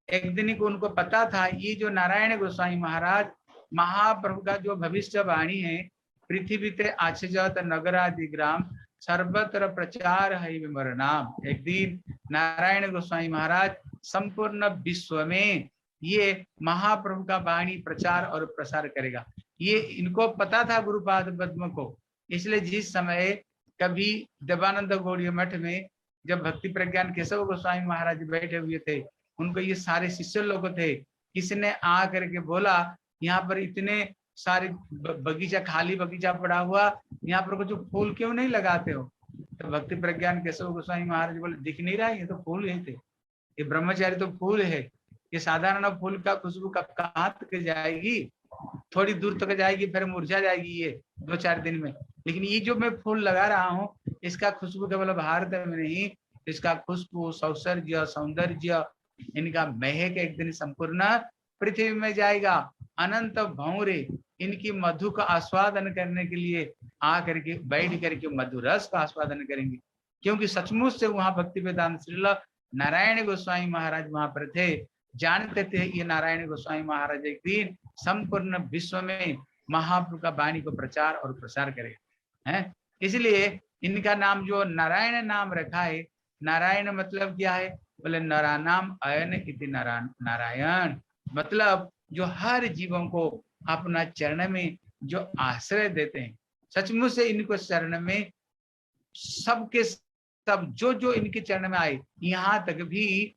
एक दिन को उनको पता था ये जो नारायण गोस्वामी महाराज महाप्रभु का जो भविष्यवाणी है, पृथ्वी ते आचजत नगरादि ग्राम सर्वत्र प्रचार है विमर नाम। एक दिन नारायण गोस्वामी महाराज संपूर्ण विश्व में ये महाप्रभु का वाणी प्रचार और प्रसार करेगा, ये इनको पता था गुरुपाद पद्म को। इसलिए जिस समय कभी देवानंद गौड़ीय मठ में जब भक्ति प्रज्ञान केशव गोस्वामी महाराज बैठे हुए थे, उनको ये सारे शिष्य लोग थे, किसने आ करके बोला यहाँ पर इतने सारे बगीचा, खाली बगीचा पड़ा हुआ, यहाँ पर कुछ फूल क्यों नहीं लगाते हो? तो भक्ति प्रज्ञान केशव गोस्वामी महाराज बोले दिख नहीं रहा है, ये तो फूल ही थे, ये ब्रह्मचारी तो फूल है, ये साधारण फूल का खुशबू कहाँ तक जाएगी, थोड़ी दूर तक जाएगी फिर मुरझा जाएगी ये 2-4 दिन में। लेकिन ये जो मैं फूल लगा रहा हूँ इसका खुशबू केवल भारत में नहीं, इसका खुशबू, सौंदर्य, सौंदर्य, इनका महक एक दिन संपूर्ण पृथ्वी में जाएगा। अनंत भौरे इनकी मधु का आस्वादन करने के लिए आ करके बैठ करके मधुरस का आस्वादन करेंगे। क्योंकि सचमुच से वहां भक्ति वेदांत श्रीला नारायण गोस्वामी महाराज वहां पर थे, जानते थे ये नारायण गोस्वामी महाराज एक दिन संपूर्ण विश्व में महाप्रभु का वाणी को प्रचार और प्रसार करेगा है। इसलिए इनका नाम जो नारायण नाम रखा है, नारायण मतलब क्या है? बोले नरानाम अयन इति नारायण, मतलब जो हर जीवों को अपना चरण में जो आश्रय देते हैं। सचमुच से इनको चरण में सबके सब जो जो इनके चरण में आए, यहाँ तक भी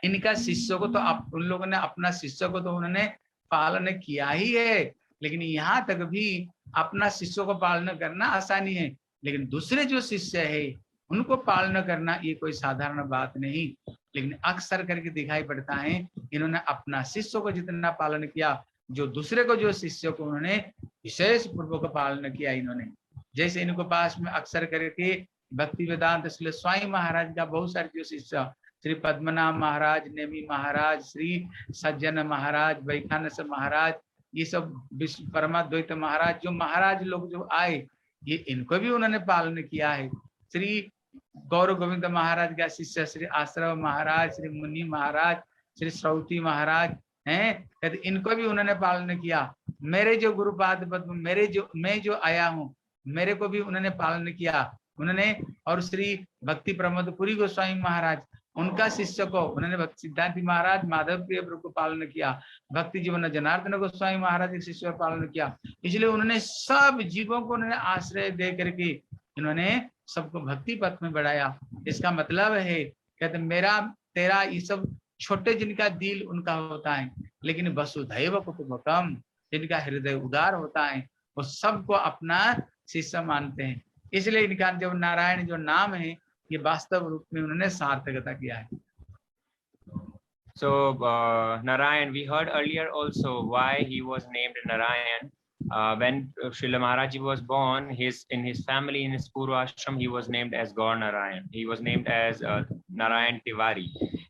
इनका शिष्य को तो उन लोगों ने अपना शिष्य को तो उन्होंने पालन किया ही है, लेकिन यहाँ तक भी अपना शिष्य को पालन करना आसानी है, लेकिन दूसरे जो शिष्य है उनको पालन करना ये कोई साधारण बात नहीं। लेकिन अक्सर करके दिखाई पड़ता है इन्होंने अपना शिष्य को जितना पालन किया, जो दूसरे को जो शिष्य को उन्होंने विशेष पूर्वक पालन किया इन्होंने। जैसे इनको पास में अक्सर करके भक्ति वेदांत श्री स्वामी महाराज का बहुत सारे जो शिष्य, श्री पद्मनाभ महाराज, नेमी महाराज, श्री सज्जन महाराज, वैखानस महाराज, ये सब परमाद्वैत महाराज, जो महाराज लोग जो आए ये इनको भी उन्होंने पालन किया है। श्री गौर गोविंद महाराज का शिष्य श्री आश्रव महाराज, श्री मुनि महाराज, श्री श्रौती महाराज हैं, कहते इनको भी उन्होंने पालन किया। मेरे जो गुरुपाद पद्म, मैं जो आया हूँ मेरे को भी उन्होंने पालन किया उन्होंने। और श्री भक्ति प्रमोदपुरी गोस्वामी महाराज, उनका शिष्य को उन्होंने भक्ति सिद्धांति महाराज, माधव प्रिय प्रभु को पालन किया। भक्ति जीवन जनार्दन गोस्वामी महाराज के शिष्य को पालन किया। इसलिए उन्होंने सब जीवों को उन्होंने आश्रय दे करके इन्होंने सबको भक्ति पथ में बढ़ाया। इसका मतलब है कहते मेरा तेरा ये सब छोटे जिनका दिल उनका होता है, लेकिन वसुधैव कुटुंबकम जिनका हृदय उदार होता है वो सबको अपना शिष्य मानते हैं। इसलिए इनका जो नारायण जो नाम है ये वास्तव रूप में उन्होंने सार्थकता किया है।
So Narayan, we heard earlier also why he was named Narayan. When Srila Maharaji was born, in his family, in his Purva ashram, he was named as Gaur Narayan. He was named as Narayan Tiwari.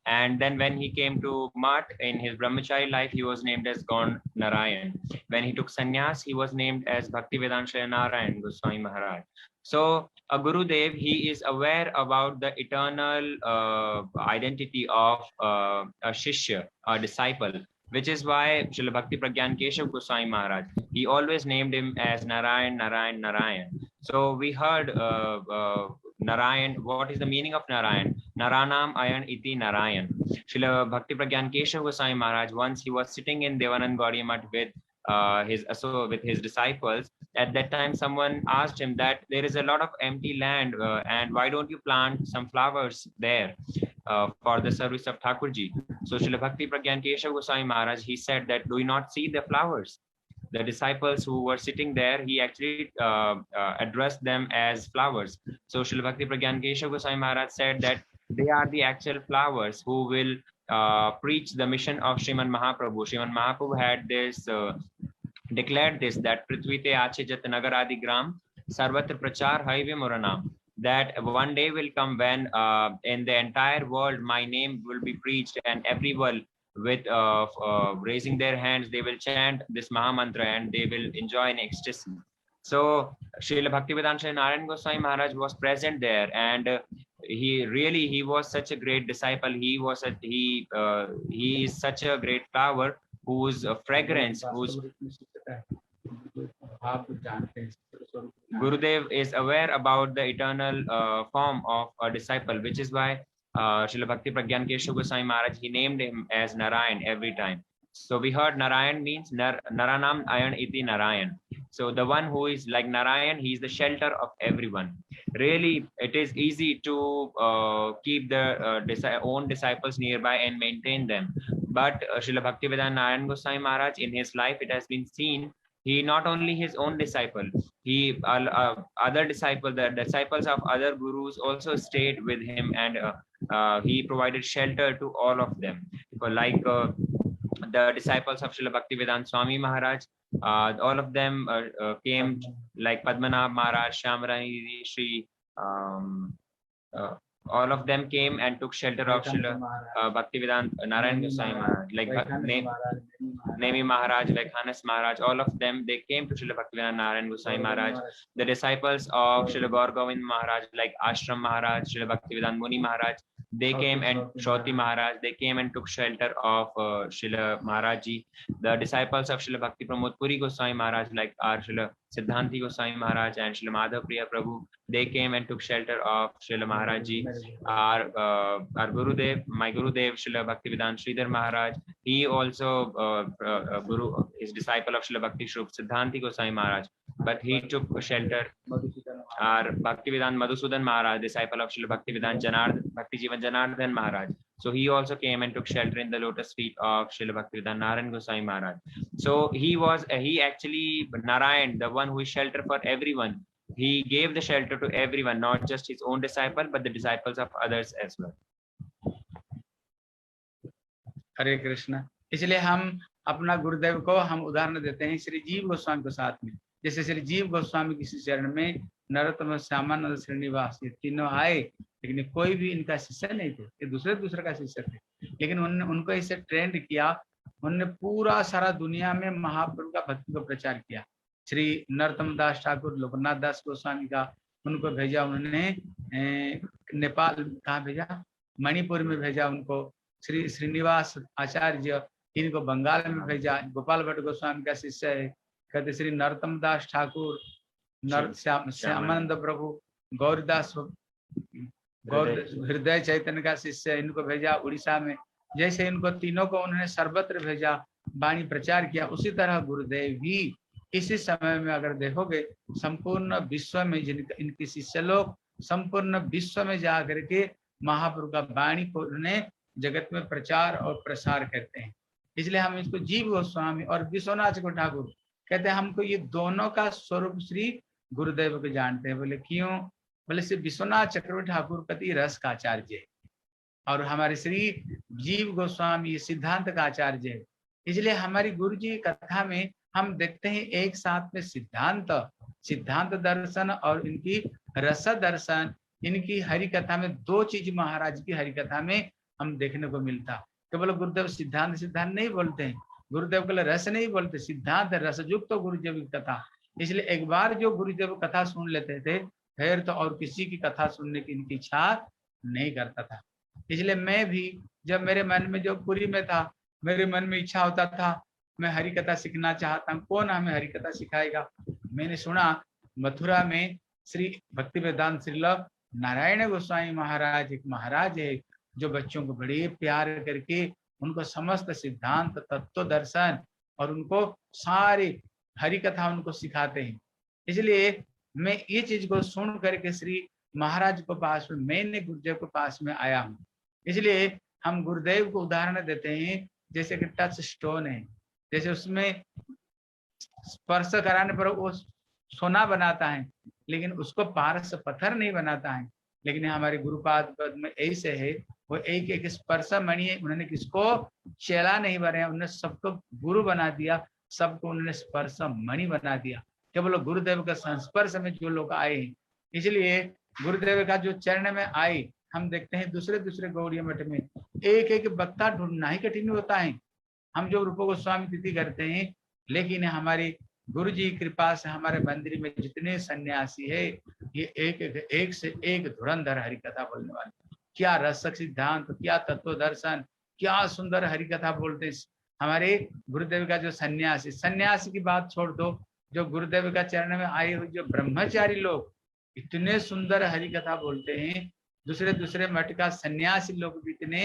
And then when he came to Mat, in his brahmachari life, he was named as Gaur Narayan. When he took sannyas, he was named as Bhakti Vedanta Narayan Goswami Maharaj. So a Gurudev, he is aware about the eternal identity of a Shishya, a disciple, which is why Srila Bhakti Pragyan Keshav Goswami Maharaj, he always named him as Narayan, Narayan, Narayan. So we heard Narayan, what is the meaning of Narayan? Naranam Ayan Iti Narayan. Srila Bhakti Pragyan Keshav Goswami Maharaj, once he was sitting in Devanand Gaudiya Math with with his disciples. At that time, someone asked him that there is a lot of empty land, and why don't you plant some flowers there for the service of Thakurji? So Srila Bhakti Pragyan Keshav Goswami Maharaj, he said that, do you not see the flowers? The disciples who were sitting there, he actually addressed them as flowers. So Srila Bhakti Pragyan Keshav Goswami Maharaj said that they are the actual flowers who will preach the mission of Sriman Mahaprabhu. Sriman Mahaprabhu had this declared this, that Prithvite Ache Jat Nagaradi Gram Sarvatra Prachar Haive Muranam, that one day will come when in the entire world my name will be preached, and everyone with raising their hands, they will chant this Maha Mantra and they will enjoy an ecstasy. So Srila Bhaktivedanta Narayana Goswami Maharaj was present there, and he was such a great disciple. He is such a great flower whose fragrance, whose Gurudev is aware about the eternal form of a disciple, which is why Srila Bhakti Pragyan Keshav Goswami Maharaj, he named him as Narayan every time. So we heard Narayan means Naranam Ayan Iti Narayan. So the one who is like Narayan, he is the shelter of everyone. Really, it is easy to keep the own disciples nearby and maintain them. But Srila Bhaktivedanta Narayana Goswami Maharaj, in his life, it has been seen, he not only his own disciple, he other disciples, the disciples of other gurus also stayed with him, and he provided shelter to all of them. Like the disciples of Srila Bhaktivedanta Swami Maharaj, all of them came, like Padmanabh Maharaj, Shamrani, Shri, all of them came and took shelter of Srila Bhaktivedanta Narayana Goswami Maharaj, like Nemi Maharaj, Vekhanas Maharaj, all of them, they came to Srila Bhaktivedanta Narayana Goswami Maharaj. The disciples of Srila Gaur Govind Maharaj, like Ashram Maharaj, Srila Bhaktivedanta Muni Maharaj, they came, and Shoti Maharaj, they came and took shelter of Srila Maharajji. The disciples of Srila Bhakti Pramod Puri Goswami Maharaj, like our Srila Siddhanti Goswami Maharaj and Srila Madhav Priya Prabhu, they came and took shelter of Srila Maharajji. Our Gurudev, my Gurudev, Srila Bhaktivedanta Sridhar Maharaj, he also is disciple of Srila Bhakti Shrup Siddhanti Goswami Maharaj, but he took shelter. Our Bhaktivedanta Madhusudan Maharaj, disciple of Srila Bhaktivedanta Bhakti Jivan Janardhan Maharaj, so he also came and took shelter in the lotus feet of Srila Bhaktivedanta Narayana Goswami Maharaj. So he actually, Narayan, the one who is shelter for everyone, he gave the shelter to everyone, not just his own disciple, but the disciples of others as well.
हरे कृष्ण। इसलिए हम अपना गुरुदेव को हम उदाहरण देते हैं श्री जीव गोस्वामी के साथ में। जैसे श्री जीव गोस्वामी किसी चरण में नरोत्तम, श्यामानंद, श्रीनिवास, ये तीनों आए, लेकिन कोई भी इनका शिष्य नहीं थे, ये दूसरे का शिष्य थे, लेकिन उनको इसे ट्रेंड किया। उन्होंने पूरा सारा दुनिया में महाप्रभु का भक्ति को प्रचार किया। श्री नरोत्तम दास ठाकुर, लोकनाथ दास गोस्वामी का उनको भेजा उन्होंने नेपाल, कहाँ भेजा, मणिपुर में भेजा उनको। श्री श्रीनिवास आचार्य, इनको बंगाल में भेजा। गोपाल भट्ट गोस्वामी का शिष्य है। कहते श्री नरोत्तम दास ठाकुर, श्यामानंद प्रभु, गौरदास, हृदय चैतन्य का शिष्य, इनको भेजा उड़ीसा में। जैसे इनको तीनों को उन्होंने सर्वत्र भेजा, वाणी प्रचार किया, उसी तरह गुरुदेव भी इसी समय में अगर देखोगे संपूर्ण विश्व में इनके शिष्य लोग संपूर्ण विश्व में जा करके महाप्रभु का वाणी को उन्हें जगत में प्रचार और प्रसार करते हैं। इसलिए हम इसको जीव गोस्वामी और विश्वनाथ ठाकुर कहते हैं। हमको ये दोनों का स्वरूप श्री गुरुदेव को जानते हैं। बोले क्यों? बोले श्री विश्वनाथ चक्रवर्ती ठाकुर कति रस का आचार्य है और हमारे श्री जीव गोस्वामी सिद्धांत का आचार्य है। इसलिए हमारी गुरु जी कथा में हम देखते हैं एक साथ में सिद्धांत दर्शन और इनकी रस दर्शन। इनकी हरिकथा में दो चीज महाराज की हरिकथा में हम देखने को मिलता। केवल गुरुदेव सिद्धांत नहीं बोलते हैं, गुरुदेव के रस नहीं बोलते, सिद्धांत रसयुक्त तो गुरुदेव की कथा। इसलिए एक बार जो गुरुदेव कथा सुन लेते थे, फिर तो और किसी की कथा सुनने की इनकी इच्छा नहीं करता था। इसलिए मैं भी जब मेरे मन में, जो पुरी में था, मेरे मन में इच्छा होता था मैं हरिकथा सीखना चाहता हूँ, कौन हमें हरिकथा सिखाएगा। मैंने सुना मथुरा में श्री भक्तिवेदांत श्रील नारायण गोस्वामी महाराज, एक महाराज है जो बच्चों को बड़े प्यार करके उनको समस्त सिद्धांत, तत्व दर्शन और उनको सारे हरि कथा उनको सिखाते हैं। इसलिए मैं ये चीज को सुन करके श्री महाराज के पास में, मैंने गुरुदेव के पास में आया हूँ। इसलिए हम गुरुदेव को उदाहरण देते हैं, जैसे कि टच स्टोन है, जैसे उसमें स्पर्श कराने पर वो सोना बनाता है, लेकिन उसको पारस पत्थर नहीं बनाता है। लेकिन हमारे गुरुपाद पद में ऐसे है, वो एक एक स्पर्श मणि है, उन्होंने किसको चेला नहीं बनाया, उन्होंने सबको गुरु बना दिया, सबको उन्होंने स्पर्श मणि बना दिया। केवल गुरुदेव के संस्पर्श में जो लोग आए हैं, इसलिए गुरुदेव का जो चरण में आए, हम देखते हैं दूसरे दूसरे गौड़ीय मठ में एक एक वक्ता ढूंढना ही कठिन होता है। हम जो रूप गोस्वामी तिथि करते हैं, लेकिन हमारे गुरु जी कृपा से हमारे मंदिर में जितने सन्यासी है, ये एक से एक धुरंधर हरि कथा बोलने वाले, क्या रसक सिद्धांत, क्या तत्व दर्शन, क्या सुंदर हरि कथा बोलते हैं। हमारे गुरुदेव का जो सन्यासी की बात छोड़ दो, जो गुरुदेव का चरण में आए हुए जो ब्रह्मचारी लोग इतने सुंदर हरि कथा बोलते हैं। दूसरे दूसरे मठ का सन्यासी लोग भी इतने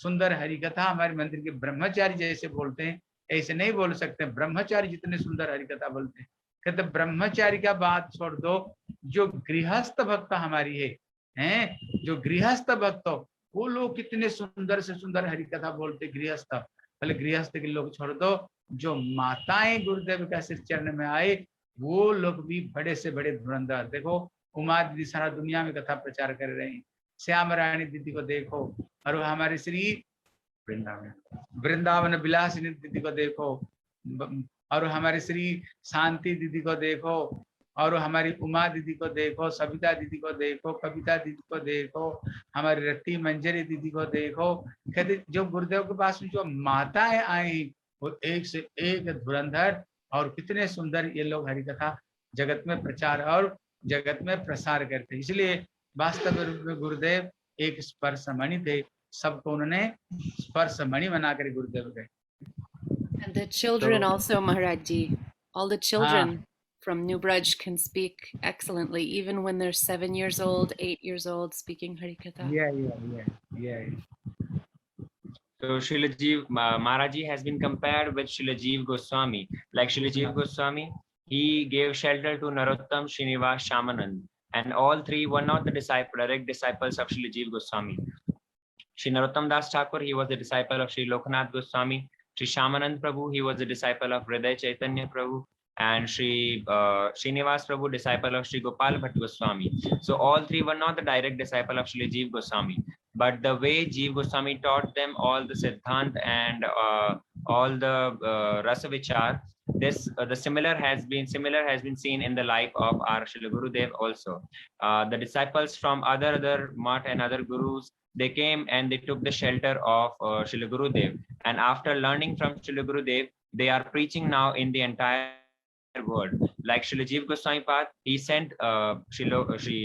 सुंदर हरि कथा हमारे मंदिर के ब्रह्मचारी जैसे बोलते हैं, ऐसे नहीं बोल सकते। ब्रह्मचारी जितने सुंदर हरि कथा बोलते हैं, कहते ब्रह्मचारी का बात छोड़ दो, जो गृहस्थ भक्त हमारी है, जो गृहस्थ भक्त, वो लोग कितने सुंदर से सुंदर हरि कथा बोलते। गृहस्थ, पहले गृहस्थ के लोग छोड़ दो, जो माताएं गुरुदेव का सिर चरण में आए, वो लोग भी बड़े से बड़े धुरंधर। देखो उमा दीदी सारा दुनिया में कथा प्रचार कर रहे हैं, श्याम रानी दीदी को देखो, और हमारे श्री वृंदावन विलासिनी दीदी को देखो, और हमारे श्री शांति दीदी को देखो, और हमारी उमा दीदी को देखो, सविता दीदी को देखो, कविता दीदी को देखो, हमारी रट्टी मंजरी दीदी को देखो। कहते जो गुरुदेव के पास में जो माताएं आई, वो एक से एक धुरंधर, और कितने सुंदर ये लोग हरि कथा जगत में प्रचार और जगत में प्रसार करते। इसलिए वास्तव में गुरुदेव एक स्पर्श मणि थे, सबको उन्होंने स्पर्श मणि बनाकर गुरुदेव गए।
And the children also, Maharaj ji, all the children from New Braj can speak excellently, even when they're 7 years old, 8 years old, speaking Harikatha.
Yeah.
So Srila Jeev Maharaj ji has been compared with Srila Jeev Goswami. Like Srila Jeev Goswami, he gave shelter to Narottam, Srinivas, Shamanand, and all three were not the direct disciples of Srila Jeev Goswami. Sri Narottam Das Thakur, he was the disciple of Sri Lokanath Goswami. Sri Shamanand Prabhu, he was the disciple of Hriday Chaitanya Prabhu, and Sri Srinivas Prabhu, disciple of Sri Gopal Bhatt Goswami. So all three were not the direct disciple of Sri Jeev Goswami, but the way Jeev Goswami taught them all the Siddhant and all the Rasa Vichar, the similar has been seen in the life of our Srila Gurudev also. The disciples from other Math and other gurus, they came and they took the shelter of Srila Gurudev, and after learning from Srila Gurudev, they are preaching now in the entire world. Like Srila Jeev Goswami Pad, he sent Sri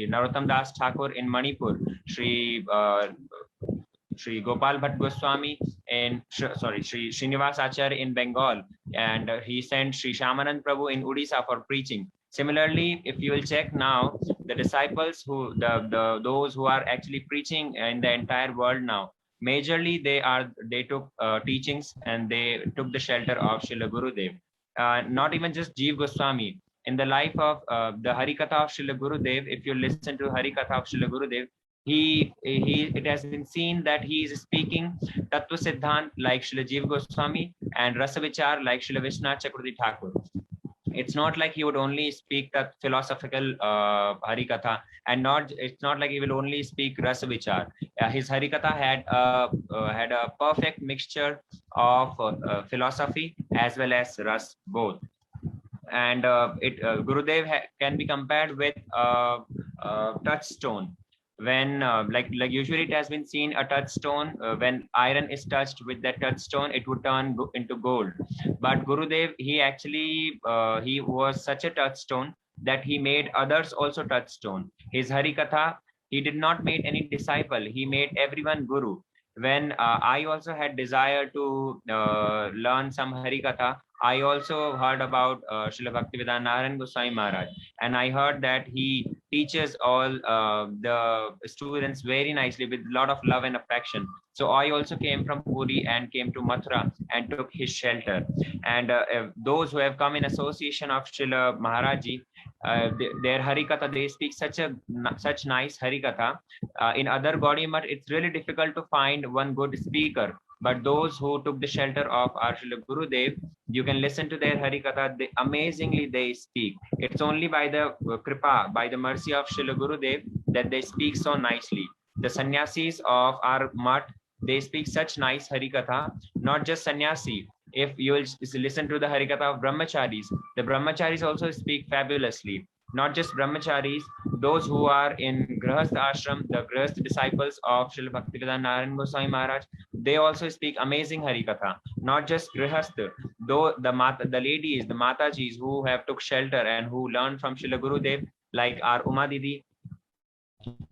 Narottam Das Thakur in Manipur, Sri Gopal Bhatt Goswami Sri Srinivas Acharya in Bengal, and he sent Sri Shamanand Prabhu in Odisha for preaching. Similarly, if you will check now, the disciples those who are actually preaching in the entire world now, majorly they took teachings and they took the shelter of Srila Gurudev. Not even just Jeev Goswami. In the life of the Harikatha of Srila Gurudev, if you listen to Harikatha of Srila Gurudev, it has been seen that he is speaking Tattva Siddhant like Srila Jeev Goswami and Rasa Vichar like Srila Vishwanath Chakravarti Thakur. It's not like he would only speak that philosophical Harikatha, and it's not like he will only speak Rasa Vichar. His Harikatha had a perfect mixture of philosophy as well as Ras, both. And Gurudev can be compared with a touchstone. When like usually it has been seen, a touchstone, when iron is touched with that touchstone, it would turn into gold. But Gurudev, he actually he was such a touchstone that he made others also touchstone. His Harikatha, he did not make any disciple, he made everyone guru. When I also had desire to learn some Harikatha, I also heard about Srila Bhaktivedanta Narayana Goswami Maharaj, and I heard that he teaches all the students very nicely with a lot of love and affection. So I also came from Puri and came to Mathura and took his shelter. And those who have come in association of Srila Maharaji, their Harikatha, they speak such nice Harikatha. In other Gaudiya Math, it's really difficult to find one good speaker. But those who took the shelter of our Srila Gurudev, you can listen to their Harikatha. Amazingly, they speak. It's only by the kripa, by the mercy of Srila Gurudev that they speak so nicely. The sannyasis of our Math, they speak such nice Harikatha. Not just sannyasi. If you will listen to the Harikatha of Brahmacharis, the Brahmacharis also speak fabulously. Not just Brahmacharis, those who are in Grahastha Ashram, the Grahastha disciples of Srila Bhaktivedanta Narayana Goswami Maharaj, they also speak amazing Harikatha. Not just Grahastha, though the ladies, the Matajis who have took shelter and who learned from Srila Gurudev, like our Uma Didi,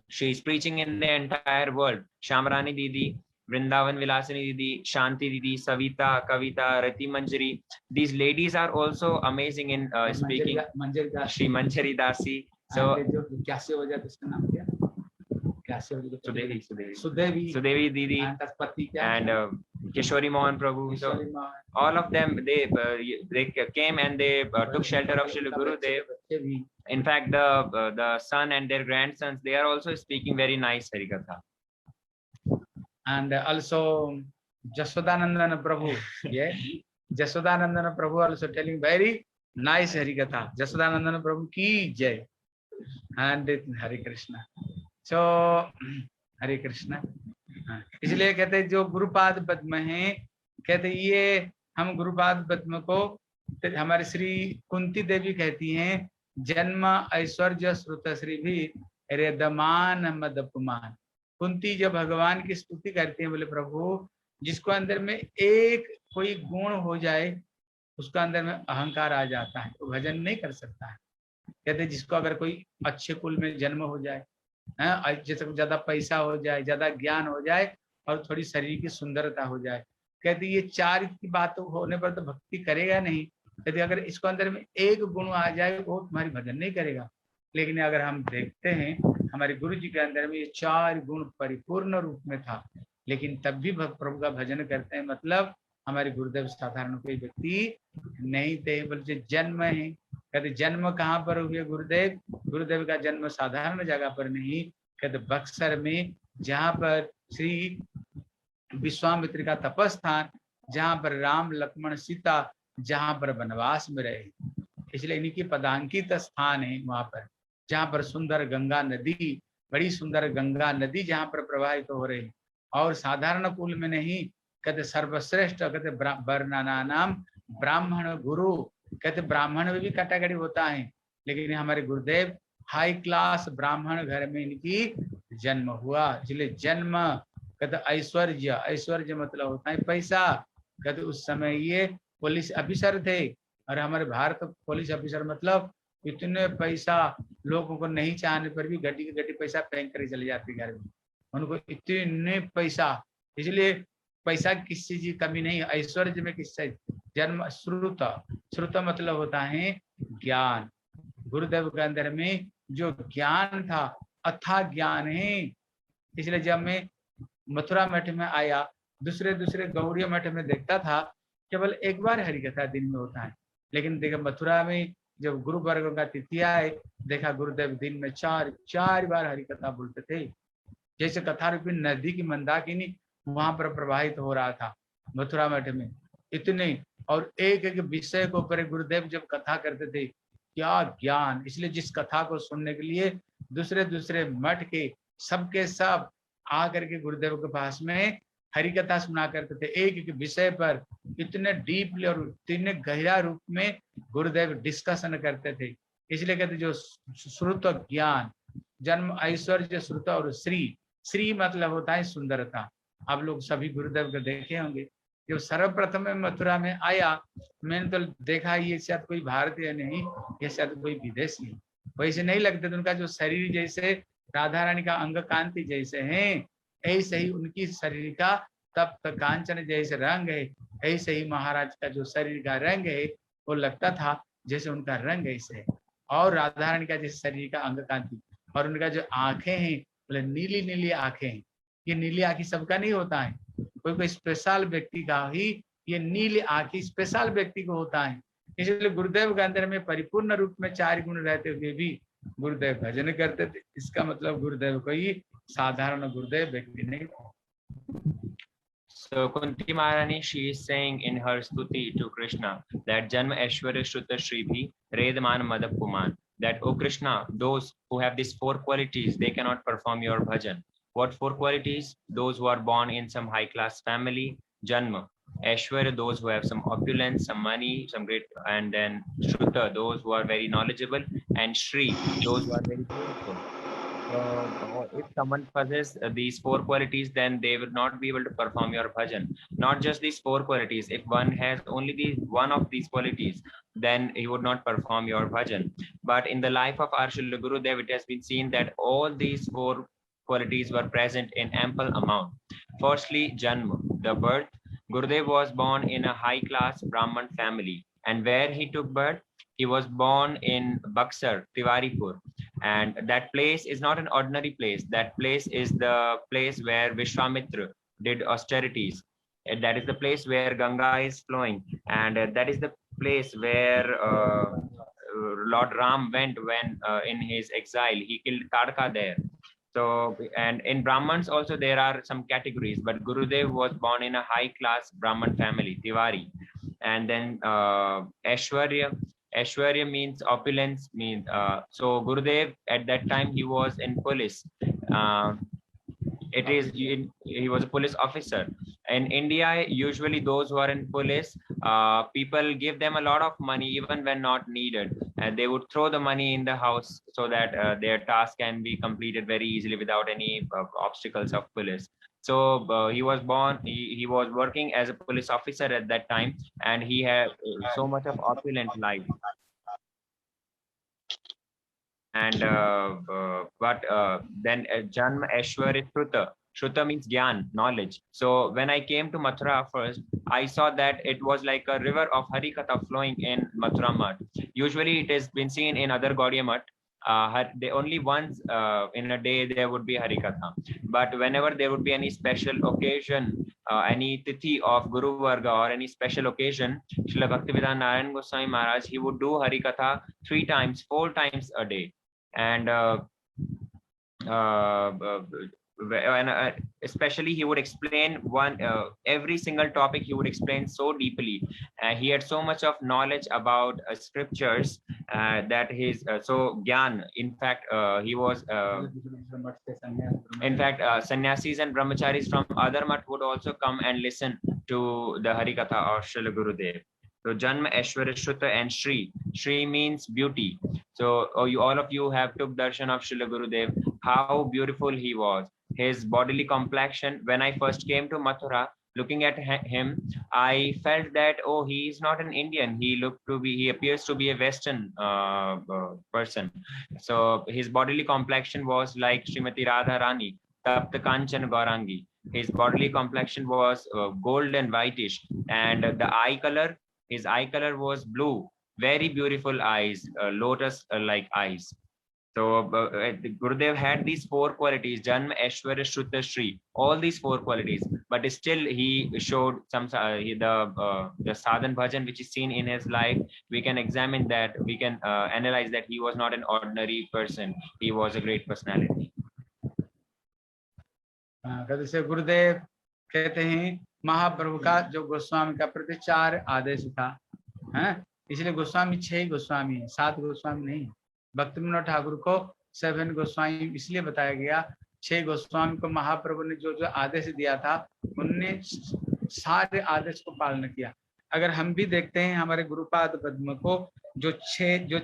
she is preaching in the entire world. Shamrani Didi, Vrindavan Vilasini Didi, Shanti Didi, Savita, Kavita, Rati Manjari. These ladies are also amazing in speaking. Shri Manjari Dasi. So Sudevi Didi and Kishori Mohan Prabhu. So all of them, they came and they took shelter of Srila Gurudev. In fact, the son and their grandsons, they are also speaking very nice Harikatha.
And also Jasodanandana Prabhu, yeah, Jasodanandana Prabhu also telling very nice Harikatha. Jasodanandana Prabhu ki jai. And Hare Krishna. So Hare Krishna. इसलिए कहते हैं जो गुरुपाद पद्म है, कहते ये हम गुरुपाद पद्म को हमारे श्री कुंती देवी कहती हैं, जन्म ऐश्वर्य श्रुत श्री भी रेदमान मदपुमान। कुंती जब भगवान की स्तुति करती है, बोले प्रभु जिसको अंदर में एक कोई गुण हो जाए उसको अंदर में अहंकार आ जाता है, वो भजन नहीं कर सकता है। कहते जिसको अगर कोई अच्छे कुल में जन्म हो जाए, जैसे ज्यादा पैसा हो जाए, ज्यादा ज्ञान हो जाए और थोड़ी शरीर की सुंदरता हो जाए, कहते ये चार की बात होने पर तो भक्ति करेगा नहीं। कहते अगर इसको अंदर में एक गुण आ जाए वो तुम्हारी भजन नहीं करेगा। लेकिन अगर हम देखते हैं हमारे गुरु जी के अंदर में ये चार गुण परिपूर्ण रूप में था, लेकिन तब भी प्रभु का भजन करते हैं। मतलब हमारे गुरुदेव साधारण कोई व्यक्ति नहीं थे, बल्कि जन्म है। कहते जन्म कहाँ पर हुए गुरुदेव? गुरुदेव का जन्म साधारण जगह पर नहीं, कहते बक्सर में, जहाँ पर श्री विश्वामित्र का तपस्थान, जहाँ पर राम लक्ष्मण सीता जहाँ पर वनवास में रहे, इसलिए इनकी पदांकित स्थान है वहां पर, जहाँ पर सुंदर गंगा नदी, बड़ी सुंदर गंगा नदी जहाँ पर प्रवाहित हो रही। और साधारण कुल में नहीं, कहते सर्वश्रेष्ठ, कहते वर्णना नाम ब्राह्मण गुरु, कहते ब्राह्मण में भी कैटेगरी होता है, लेकिन हमारे गुरुदेव हाई क्लास ब्राह्मण घर में इनकी जन्म हुआ। इसलिए जन्म, कहते ऐश्वर्य, ऐश्वर्य मतलब होता है पैसा। कहते उस समय ये पुलिस ऑफिसर थे, और हमारे भारत पुलिस ऑफिसर मतलब इतने पैसा, लोगों को नहीं चाहने पर भी गड्डी की गड्डी पैसा फेंक कर चले जाते घर में, उनको इतने पैसा। इसलिए पैसा किसी चीज की कमी नहीं, ऐश्वर्य में किससे जन्म। श्रुत, श्रुत मतलब होता है ज्ञान। गुरुदेव के अंदर में जो ज्ञान था, अथाह ज्ञान है। इसलिए जब मैं मथुरा मठ में आया, दूसरे दूसरे गौड़िया मठ में देखता था केवल एक बार हरिकथा दिन में होता है, लेकिन देखा मथुरा में जब गुरु वर्ग का तिथि आए, देखा गुरुदेव दिन में चार बार हरिकथा बोलते थे। जैसे कथा रूपी नदी की मंदाकिनी वहां पर प्रवाहित हो रहा था मथुरा मठ में, इतने। और एक एक विषय को ऊपर गुरुदेव जब कथा करते थे, क्या ज्ञान। इसलिए जिस कथा को सुनने के लिए दूसरे दूसरे मठ के सबके सब आकर के गुरुदेव के पास में हरिकथा सुना करते थे, एक एक विषय पर इतने डीपली और इतने गहरा रूप में गुरुदेव डिस्कशन करते थे। इसलिए कहते जो श्रुत ज्ञान, जन्म ऐश्वर्य श्रुत और श्री, श्री मतलब होता है सुंदरता। आप लोग सभी गुरुदेव को देखे होंगे, जब सर्वप्रथम में मथुरा में आया, मैंने तो देखा ये शायद कोई भारतीय नहीं, ये शायद कोई विदेशी, वैसे नहीं लगते थे। उनका जो शरीर जैसे राधा रानी का अंग कांति जैसे हैं, ऐसे ही उनकी शरीर का तप्त कांचन जैसे रंग है, ऐसे ही महाराज का जो शरीर का रंग है वो लगता था जैसे उनका रंग ऐसे है। और राधा रानी का जैसे शरीर का अंग कांति, और उनका जो आंखें हैं बोले नीली नीली आंखें हैं। ये नीली आंखें सबका नहीं होता है, कोई कोई स्पेशल व्यक्ति का ही ये नीली आंखें स्पेशल व्यक्ति को होता है। इसलिए गुरुदेव के अंदर में परिपूर्ण रूप में 4 गुण रहते हुए भी गुरुदेव भजन करते थे। इसका मतलब गुरुदेव कोई साधारण गुरुदेव व्यक्ति नहीं था।
So Kunti Maharani, she is saying in her stuti to Krishna that Janma Aishwarya Shruta Shribhi Redman Madhav Puman, that, O Krishna, those who have these 4 qualities, they cannot perform your bhajan. What 4 qualities? Those who are born in some high class family, Janma. Aishwarya, those who have some opulence, some money, some great, and then Shruta, those who are very knowledgeable, and Shri, those who are very beautiful. So if someone possesses these 4 qualities, then they will not be able to perform your bhajan. Not just these 4 qualities. If one has only one of these qualities, then he would not perform your bhajan. But in the life of our Srila Gurudev, it has been seen that all these 4 qualities were present in ample amount. Firstly, Janma, the birth. Gurudev was born in a high-class Brahman family. And where he took birth? He was born in Buxar, Tiwaripur. And that place is not an ordinary place. That place is the place where Vishwamitra did austerities. And that is the place where Ganga is flowing. And that is the place where Lord Ram went when in his exile. He killed Tarka there. So, and in Brahmans also there are some categories, but Gurudev was born in a high-class Brahman family, Tiwari. And then Aishwarya. Aishwarya means opulence. So Gurudev at that time he was in police. He was a police officer. In India, usually those who are in police, people give them a lot of money even when not needed, and they would throw the money in the house so that their task can be completed very easily without any obstacles of police. So he was born, he was working as a police officer at that time, and he had so much of opulent life. And then Janma Aishwarya Shruta. Shruta means Gyan, knowledge. So when I came to Mathura first, I saw that it was like a river of Harikatha flowing in Mathura Math. Usually it has been seen in other Gaudiya Math. They only once in a day there would be Harikatha. But whenever there would be any special occasion, any tithi of Guru Varga or any special occasion, Srila Bhaktivedanta Narayana Gosvami Maharaj, he would do Harikatha 3 times, 4 times a day. And especially he would explain every single topic he would explain so deeply. He had so much of knowledge about scriptures that his so Gyan, in fact he was sannyasis and brahmacharis from other mat would also come and listen to the Harikatha of Srila Gurudev. So Janma, Aishwarya, Shruta, and Shri. Shri means beauty. So all of you have took darshan of Srila Gurudev, how beautiful he was. His bodily complexion, when I first came to Mathura, looking at him, I felt that, oh, he is not an Indian. He appears to be a Western person. So his bodily complexion was like Srimati Radha Rani, Tapta Kanchan Gaurangi. His bodily complexion was gold and whitish, and the eye color, his eye color was blue, very beautiful eyes, lotus-like eyes. So Gurudev had these 4 qualities, Janma, Aishwarya, Shruta, Shri, all these 4 qualities, but still he showed some the sadhan bhajan which is seen in his life. We can examine that, we can analyze that he was not an ordinary person, he was a great personality.
जैसे गुरुदेव कहते हैं महाप्रभु का जो गोस्वामी का प्रति 4 आदेश था, इसलिए गोस्वामी 6 गोस्वामी है, 7 गोस्वामी नहीं। भक्ति विनोद ठाकुर को 7 गोस्वामी इसलिए बताया गया, 6 गोस्वामी को महाप्रभु ने जो जो आदेश दिया था उनने सारे आदेश को पालन किया। अगर हम भी देखते हैं हमारे गुरुपाद पद्म को जो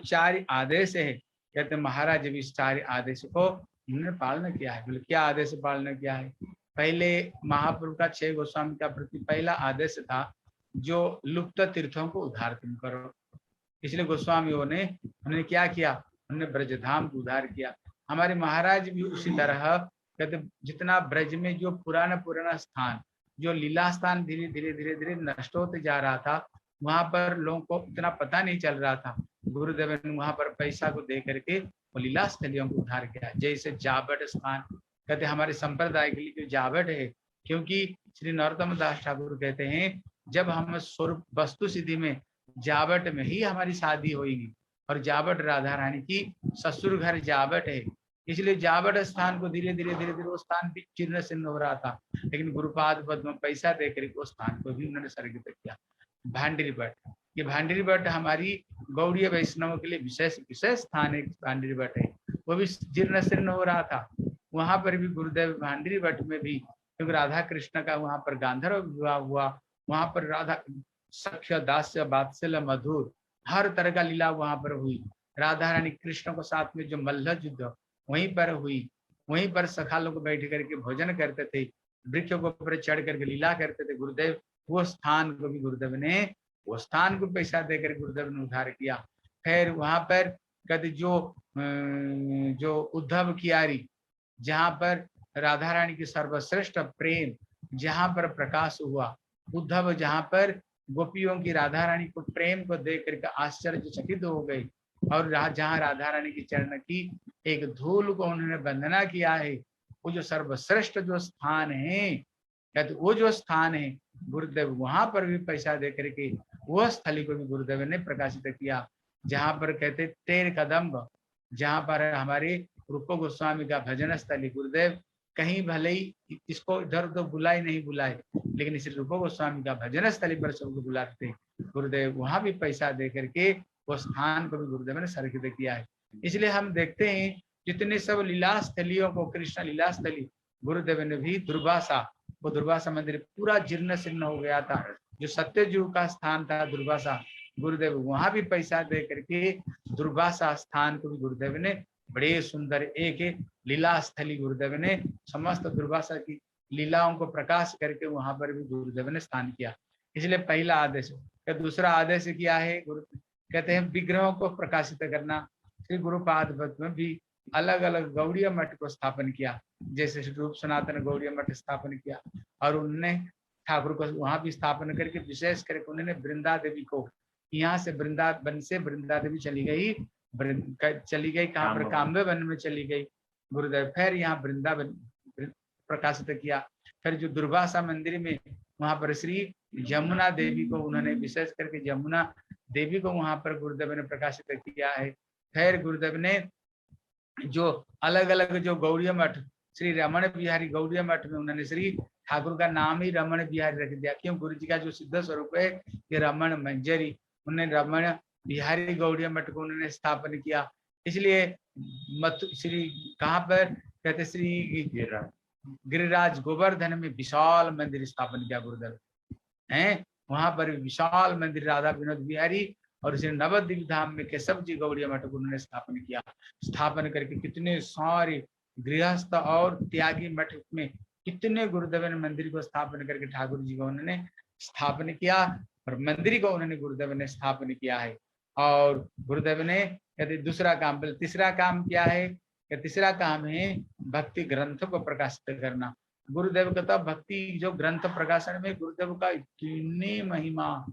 4 आदेश है, कहते महाराज भी 4 आदेश को उन्होंने पालन किया है। बोले क्या आदेश पालन किया है? पहले महाप्रभु का 6 गोस्वामी का प्रति पहला आदेश था जो लुप्त तीर्थों को उद्धार तुम करो। इसलिए गोस्वामियों ने उन्होंने क्या किया? उन्होंने ब्रजधाम को उद्धार किया। हमारे महाराज भी उसी तरह कहते जितना ब्रज में जो पुराना स्थान, जो लीला स्थान धीरे धीरे नष्ट होते जा रहा था, वहां पर लोगों को इतना पता नहीं चल रहा था, गुरुदेव ने वहां पर पैसा को दे करके वो लीला स्थलियों को उद्धार किया। जैसे जावट स्थान कहते हमारे संप्रदाय के लिए जो जावट है, क्योंकि श्री नरोत्तम दास ठाकुर कहते हैं जब हम स्वरूप वस्तु सिद्धि में जावट में ही हमारी शादी होगी, और जावट राधा रानी की ससुर घर जावट है, इसलिए जावट स्थान को धीरे धीरे वो स्थान भी चिन्ह चिन्ह हो रहा था, लेकिन गुरुपाद पद्म पैसा देकर वो स्थान को भी उन्होंने सर्गित किया। भांडरी भट्ट, ये भांडरी भट्ट हमारी गौड़ीय वैष्णव के लिए विशेष स्थान है। भांडरी भट्ट है वो भी जीर्ण शीर्ण हो रहा था, वहां पर भी गुरुदेव भांडरी भट्ट में भी, क्योंकि राधा कृष्ण का वहां पर गांधर्व विवाह हुआ, वहां पर राधा सख्य दास्य वात्सल्य मधुर हर तरह का लीला वहां पर हुई। राधा रानी कृष्ण को साथ में जो मल्ल युद्ध वहीं पर हुई, वहीं पर सखा लोग बैठ करके भोजन करते थे, वृक्षों के ऊपर चढ़ करके लीला करते थे गुरुदेव। वो स्थान को भी गुरुदेव ने, वो स्थान को पैसा देकर गुरुदेव ने उद्धार किया। फिर वहां पर कहते जो उद्धव कियारी, जहाँ पर राधा रानी की सर्वश्रेष्ठ प्रेम जहाँ पर प्रकाश हुआ, उद्धव जहाँ पर गोपियों की राधा रानी को प्रेम को देख करके आश्चर्यचकित हो गई, और जहाँ राधा रानी की चरण की एक धूल को उन्होंने वंदना किया है, वो जो सर्वश्रेष्ठ जो स्थान है, कहते वो जो स्थान है गुरुदेव वहां पर भी पैसा दे करके वह स्थली को भी गुरुदेव ने प्रकाशित किया, जहाँ पर कहते तेर कदम्ब, जहाँ पर हमारे रूप गोस्वामी का भजन स्थली। गुरुदेव कहीं भले ही इसको इधर उधर बुलाए नहीं बुलाए, लेकिन इस रूप गोस्वामी का भजन स्थली पर सबको बुलाते गुरुदेव, वहां भी पैसा दे करके वो स्थान को भी गुरुदेव ने सर्गित किया है। इसलिए हम देखते हैं जितने सब लीला स्थलियों को, कृष्ण लीला स्थली गुरुदेव ने भी दुर्वासा, वो दुर्वासा मंदिर पूरा जीर्ण शीर्ण हो गया था, जो सत्यजुग का स्थान था दुर्वासा, गुरुदेव वहां भी पैसा दे करके दुर्वासा स्थान को भी गुरुदेव ने बड़े सुंदर एक लीला स्थली गुरुदेव ने समस्त दुर्वासा की लीलाओं को प्रकाश करके वहां पर भी गुरुदेव ने स्थान किया। इसलिए पहला आदेश। दूसरा आदेश किया है, गुरु कहते हैं विग्रहों को प्रकाशित करना। श्री गुरुपाद पद्म में भी अलग अलग गौड़ीय मठ को स्थापन किया, जैसे रूप सनातन गौड़ीय मठ स्थापन किया, और उन्होंने ठाकुर को वहां भी स्थापन करके विशेष करके उन्होंने वृंदा देवी को, यहाँ से वृंदावन से वृंदा देवी चली गई कहाँ पर, काम्बे वन में चली गई गुरुदेव, फिर यहाँ वृंदावन प्रकाशित किया। फिर जो दुर्वासा मंदिर में वहां पर श्री यमुना देवी को उन्होंने विशेष करके यमुना देवी को वहां पर गुरुदेव ने प्रकाशित किया है। फिर गुरुदेव ने जो अलग अलग जो गौड़ीय मठ, श्री रमण बिहारी गौड़ीय मठ में उन्होंने श्री ठाकुर का नाम ही रमण बिहारी रख दिया, क्यों गुरु जी का जो सिद्ध स्वरूप है ये रमण मंजरी, उन्होंने रमण बिहारी गौड़ीय मठ को उन्होंने स्थापन किया। इसलिए श्री कहाँ पर कहते श्री गिरिराज गोवर्धन में विशाल मंदिर स्थापन किया गुरुदेव हैं, वहां पर विशाल मंदिर राधा विनोद बिहारी और श्री नवद्वीप धाम में केशव जी गौड़ीय मठ को उन्होंने स्थापन किया। स्थापन करके कितने सारे गृहस्थ और त्यागी मठ में कितने गुरुदेव ने मंदिर को स्थापन करके ठाकुर जी को उन्होंने स्थापन किया, और मंदिर को उन्होंने गुरुदेव ने स्थापन किया है। और गुरुदेव ने कहते दूसरा काम, तीसरा काम क्या है, तीसरा काम है भक्ति ग्रंथ को प्रकाशित करना। गुरुदेव का तो भक्ति जो ग्रंथ प्रकाशन में गुरुदेव का इतनी महिमा,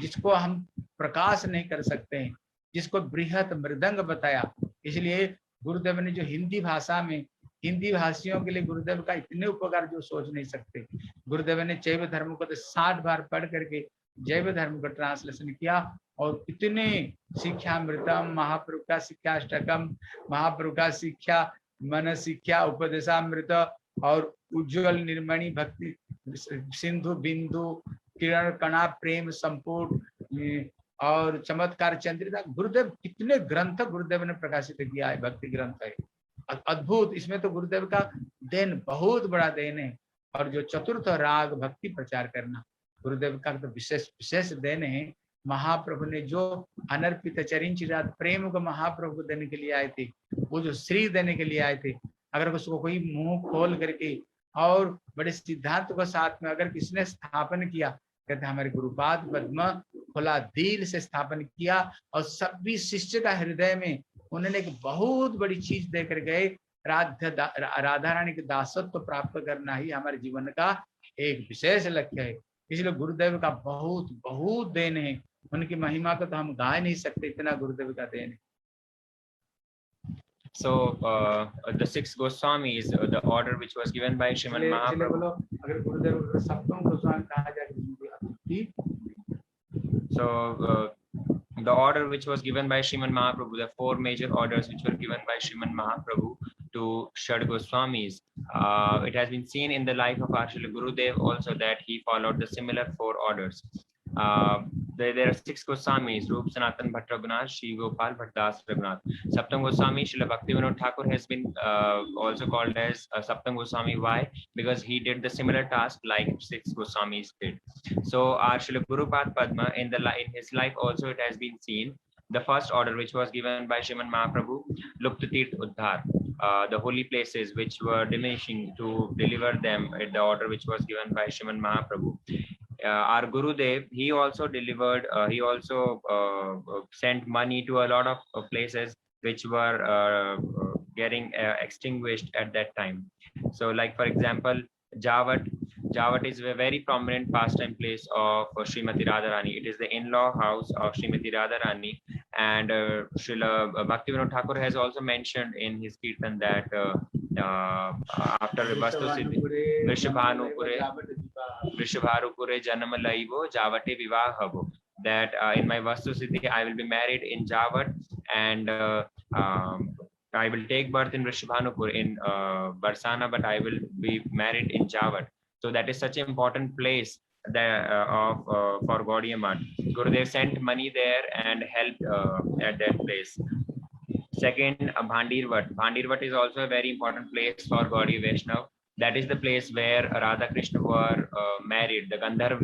जिसको हम प्रकाश नहीं कर सकते हैं, जिसको बृहत मृदंग बताया। इसलिए गुरुदेव ने जो हिंदी भाषा में, हिंदी भाषियों के लिए गुरुदेव का इतने उपकार जो सोच नहीं सकते। गुरुदेव ने जैव धर्म को तो 60 बार पढ़ करके जैव धर्म का ट्रांसलेशन किया, और इतने शिक्षामृतम, महाप्रभु का शिक्षाष्टकम, महाप्रभु का शिक्षा मन शिक्षा उपदेशामृत, और उज्ज्वल निर्मणि भक्ति सिंधु बिंदु किरण कणा प्रेम संपूर्ण और चमत्कार चंद्रिका, गुरुदेव कितने ग्रंथ गुरुदेव ने प्रकाशित किया है, भक्ति ग्रंथ है अद्भुत। इसमें तो गुरुदेव का देन बहुत बड़ा देन है। और जो चतुर्थ राग भक्ति प्रचार करना गुरुदेव का तो विशेष देन है। महाप्रभु ने जो अनर्पित चरिंचिरात प्रेम को महाप्रभु को देने के लिए आए थे, वो जो श्री देने के लिए आए थे, अगर उसको कोई मुंह खोल करके और बड़े सिद्धांत को साथ में अगर किसने स्थापन किया, कहते हमारे गुरुपाद पद्म खुला दिल से स्थापन किया, और सभी शिष्य का हृदय में उन्होंने एक बहुत बड़ी चीज देकर गए। राधा रानी के दासत्व प्राप्त करना ही हमारे जीवन का एक विशेष लक्ष्य है। इसलिए गुरुदेव का बहुत बहुत देन है। उनकी महिमा को तो हम गा नहीं सकते, इतना गुरुदेव का देन है।
So the six Goswamis, the order which was given by Srimad Mahaprabhu.
अगर गुरुदेव को सप्तम गोस्वामी कहा जाए,
so the order which was given by Srimad Mahaprabhu, the four major orders which were given by Srimad Mahaprabhu to Shad Goswamis, it has been seen in the life of our Srila Gurudev also that he followed the similar four orders. There are six Goswamis: Rup Sanatan Bhatt Raghunath, Shri Gopal Bhatt Das Raghunath. Saptam Goswami, Srila Bhaktivinoda Thakur, has been also called as Saptam Goswami. Why? Because he did the similar task like six Goswamis did. So our Srila Gurupad Padma, in his life also it has been seen. The first order which was given by Srimad Mahaprabhu, Lupta Tirth Uddhar, the holy places which were diminishing, to deliver them in the order which was given by Srimad Mahaprabhu. Our Gurudev, he also delivered, he also sent money to a lot of places which were getting extinguished at that time. So like for example, Javat is a very prominent pastime place of Srimati Radharani. It is the in-law house of Srimati Radharani, and Srila Bhaktivinoda Thakur has also mentioned in his kirtan that after Vastu Siddhi, Vrishabharupure Janama Laivo Javate Vivahavo, that in my Vastu Siddhi I will be married in Javat, and I will take birth in Vrishabhanupur in Barsana, but I will be married in Javat. So that is such an important place that, for Gaudiya Math. Gurudev sent money there and helped at that place. Second, Bhandirvat. Bhandirvat is also a very important place for Gaudiya Vaishnav. That is the place where Radha Krishna were married. The Gandharva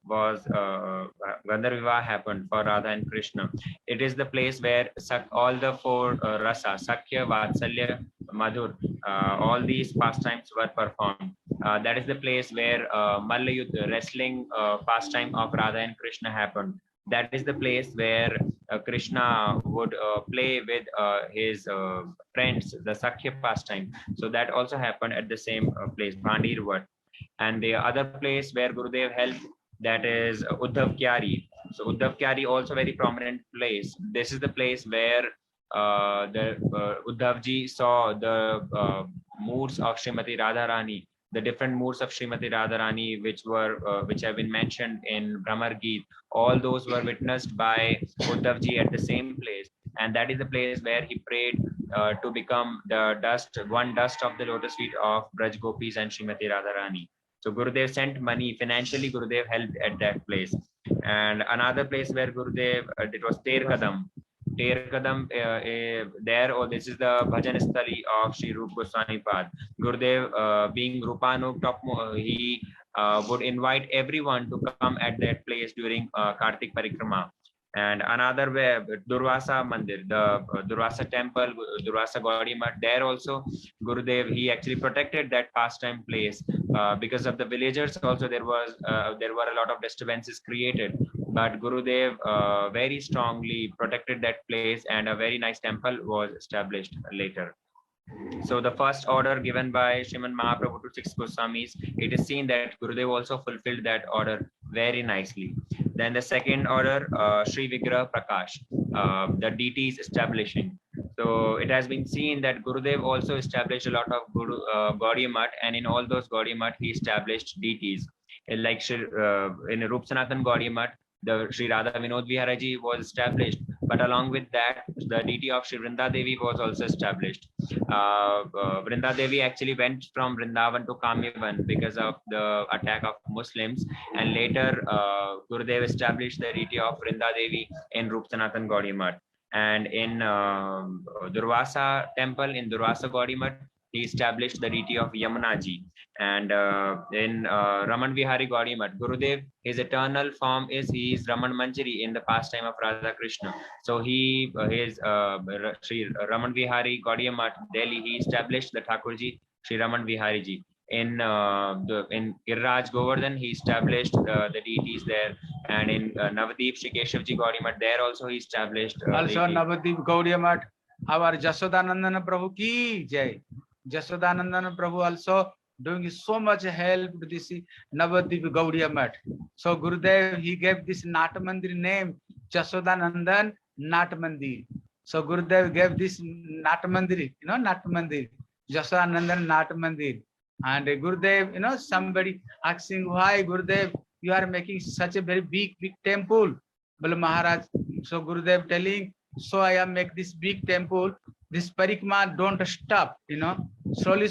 Vivah happened for Radha and Krishna. It is the place where all the four rasa, Sakhya, Vatsalya, Madhur, all these pastimes were performed. That is the place where Mallayuddha, wrestling pastime of Radha and Krishna happened. That is the place where Krishna would play with his friends, the Sakhya pastime. So that also happened at the same place, Bhandirvat. And the other place where Gurudev helped, that is Uddhav Kyari. So Uddhav Kyari also very prominent place. This is the place where Uddhavji saw the moods of Srimati Radharani, the different moods of Srimati Radharani which have been mentioned in Brahmar Geet. All those were witnessed by Uddhavji at the same place, and that is the place where he prayed to become the one dust of the lotus feet of Braj Gopis and Srimati Radharani. So Gurudev sent money, financially Gurudev helped at that place. And another place where Gurudev, it was Terkadam. Terkadam, this is the Bhajan Stali of Sri Rup Goswami Pad. Gurudev, being Rupanuga, he would invite everyone to come at that place during Kartik Parikrama. And another way, Durvasa Mandir, the Durvasa temple, Durvasa Gaudiya Math, there also Gurudev, he actually protected that pastime place because of the villagers. Also, there were a lot of disturbances created, but Gurudev very strongly protected that place, and a very nice temple was established later. So the first order given by Srimad Mahaprabhu to six Goswamis, it is seen that Gurudev also fulfilled that order very nicely. Then the second order, Sri Vigraha Prakash, the deities establishing. So it has been seen that Gurudev also established a lot of Gaudiya Math, and in all those Gaudiya Math, he established deities. Like in Rup Sanatan Gaudiya Math, the Sri Radha Vinod Viharaji was established, but along with that, the deity of Sri Vrinda Devi was also established. Vrinda Devi actually went from Vrindavan to Kamyavan because of the attack of Muslims, and later Gurudev established the deity of Vrinda Devi in Rup Sanatan Gaudiya Math. And in Durvasa temple, in Durvasa Gaudiya Math, he established the deity of Yamunaji. And in Raman Vihari Gaudiya Math, Gurudev, his eternal form is he is Raman Manjari in the pastime of Radha Krishna. So he Sri Raman Vihari Gaudiya Math, Delhi, he established the Thakurji, Sri Raman Vihari Ji. In Giriraj Govardhan, he established the deities there, and in Navadip Shri Keshavji Gaudiya Math, there also he established
also Navadip Gaudiya Math, our Jasodanandana Prabhu ki jai. Jasodanandana Prabhu also doing so much help to this Navadvip Gaudiya Math. So Gurudev, he gave this Nat Mandir name, Jasodanandan Nat Mandir. So Gurudev gave this Nat Mandir, Nat Mandir, Jasodanandan Nat Mandir. And Gurudev, somebody asking why Gurudev, you are making such a very big temple. Well, Maharaj, so Gurudev telling, so I am make this big temple. This parikma don't stop, slowly,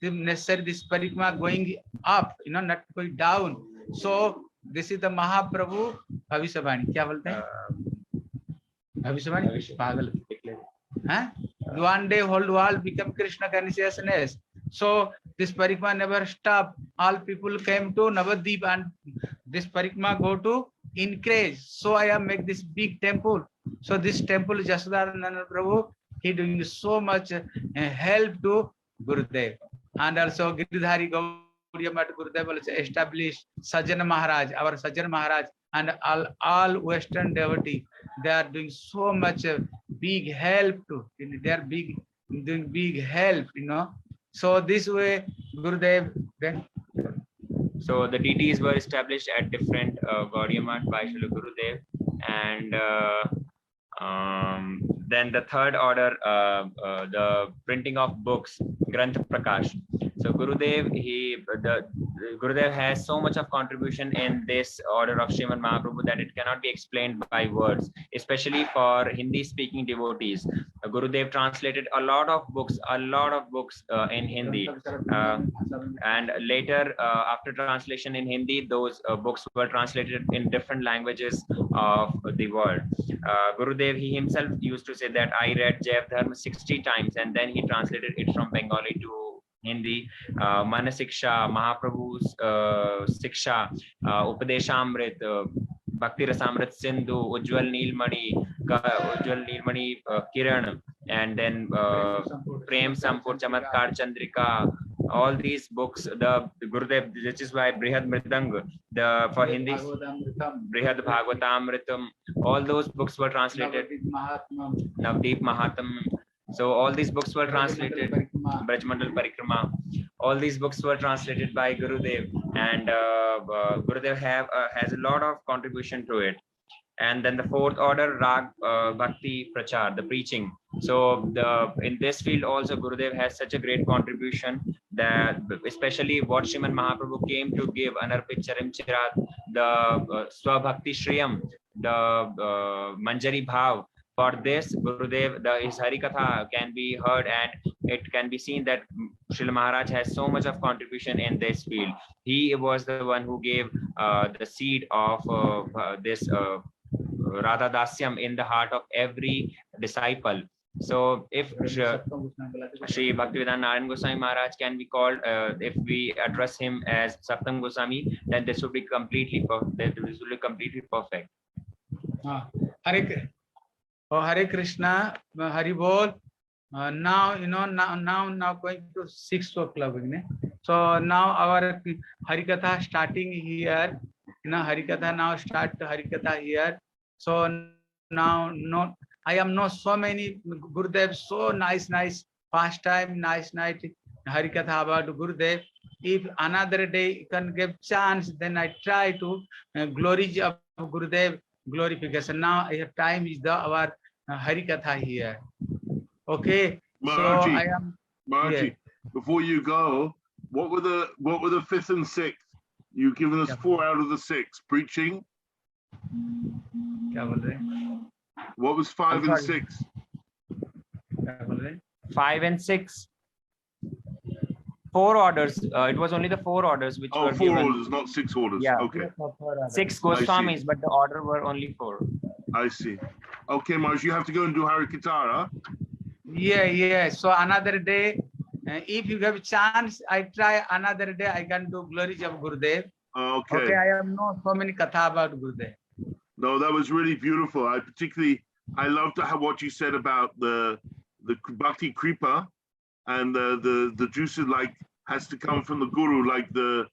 the necessary this parikma going up, not going down. So this is the Mahaprabhu Bhavishabani. Kya bolte hain? Bhavishabani? Pagal. Huh? One day whole world become Krishna consciousness. So this parikma never stop. All people came to Navadvip and this parikma go to increase. So I am make this big temple. So this temple Jasodananda Prabhu, he doing so much help to Gurudev. And also Giridhari Gaudiya Math Gurudev also established Sajjan Maharaj, our Sajjan Maharaj, and all Western devotee. They are doing so much big help to. They are doing big help, So this way Gurudev then.
So the deities were established at different Gaudiya Math by Srila Gurudev, and then the third order, the printing of books, Granth Prakash. So Gurudev, Gurudev has so much of contribution in this order of Srimad Mahaprabhu that it cannot be explained by words, especially for Hindi-speaking devotees. Gurudev translated a lot of books in Hindi, and later after translation in Hindi, those books were translated in different languages of the world. Gurudev, he himself used to say that I read Jaiv Dharma 60 times, and then he translated it from Bengali to Hindi. Manasiksha, Mahaprabhu's Siksha, Upadeshamrit, Bhakti Rasamrita Sindhu, Ujjwal Neelmani, Kiran, and then Prem Sampur, Chamatkar Chandrika. All these books, the Gurudev, which is why Brihad Mridang, for Hindi, Brihad Bhagavatamritam, all those books were translated. Navdeep Mahatma. So all these books were translated. Brajmandal Parikrama. All these books were translated by Gurudev, and Gurudev has a lot of contribution to it. And then the fourth order, Rag Bhakti Prachar, the preaching. So in this field also Gurudev has such a great contribution, that especially what Srimad Mahaprabhu came to give, Anarpit Charim Chirat, the Swabhakti Shriyam, the Manjari Bhav. For this, Gurudev, his Harikatha can be heard, and it can be seen that Srila Maharaj has so much of contribution in this field. He was the one who gave the seed of this Radha Dasyam in the heart of every disciple. So if Sri Bhaktivedanta Narayana Goswami Maharaj can be called, if we address him as Saptam Goswami, then this would be completely perfect.
Hare Krishna, Hari Bol. Now now going to 6 o'clock. So now our Harikatha starting here. Harikatha now start Harikatha here. So now I am not so many Gurudev, so nice past time, nice night Harikatha about Gurudev. If another day you can give chance, then I try to glory of Gurudev glorification. Now time is our Harikatha here. Okay.
Maharaji,
so I am
Maharaji, before you go, what were the 5th and 6th? You've given us 4 out of the 6 preaching. What was 5 and 6?
5 and 6. 4 orders. It was only the 4 orders which were
4
given.
orders, not 6 orders.
Yeah.
Okay.
6 Goswamis, but the order were only 4.
I see. Okay, Maharaj, you have to go and do Harikatha, huh?
Yeah. So another day, if you have a chance, I try another day. I can do glories of Gurudev.
Okay.
I have no so many katha about Gurudev.
No, that was really beautiful. I loved what you said about the Bhakti Kripa, and the juices has to come from the Guru, like the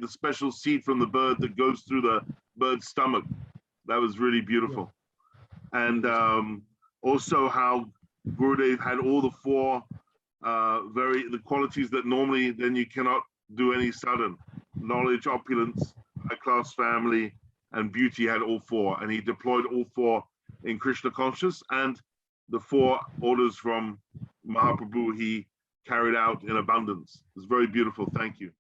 special seed from the bird that goes through the bird's stomach. That was really beautiful. And also how Gurudev had all the 4 the qualities that normally then you cannot do any sadhana. Knowledge, opulence, high-class family, and beauty had all four, and he deployed all four in Krishna consciousness, and the four orders from Mahaprabhu he carried out in abundance. It's very beautiful. Thank you.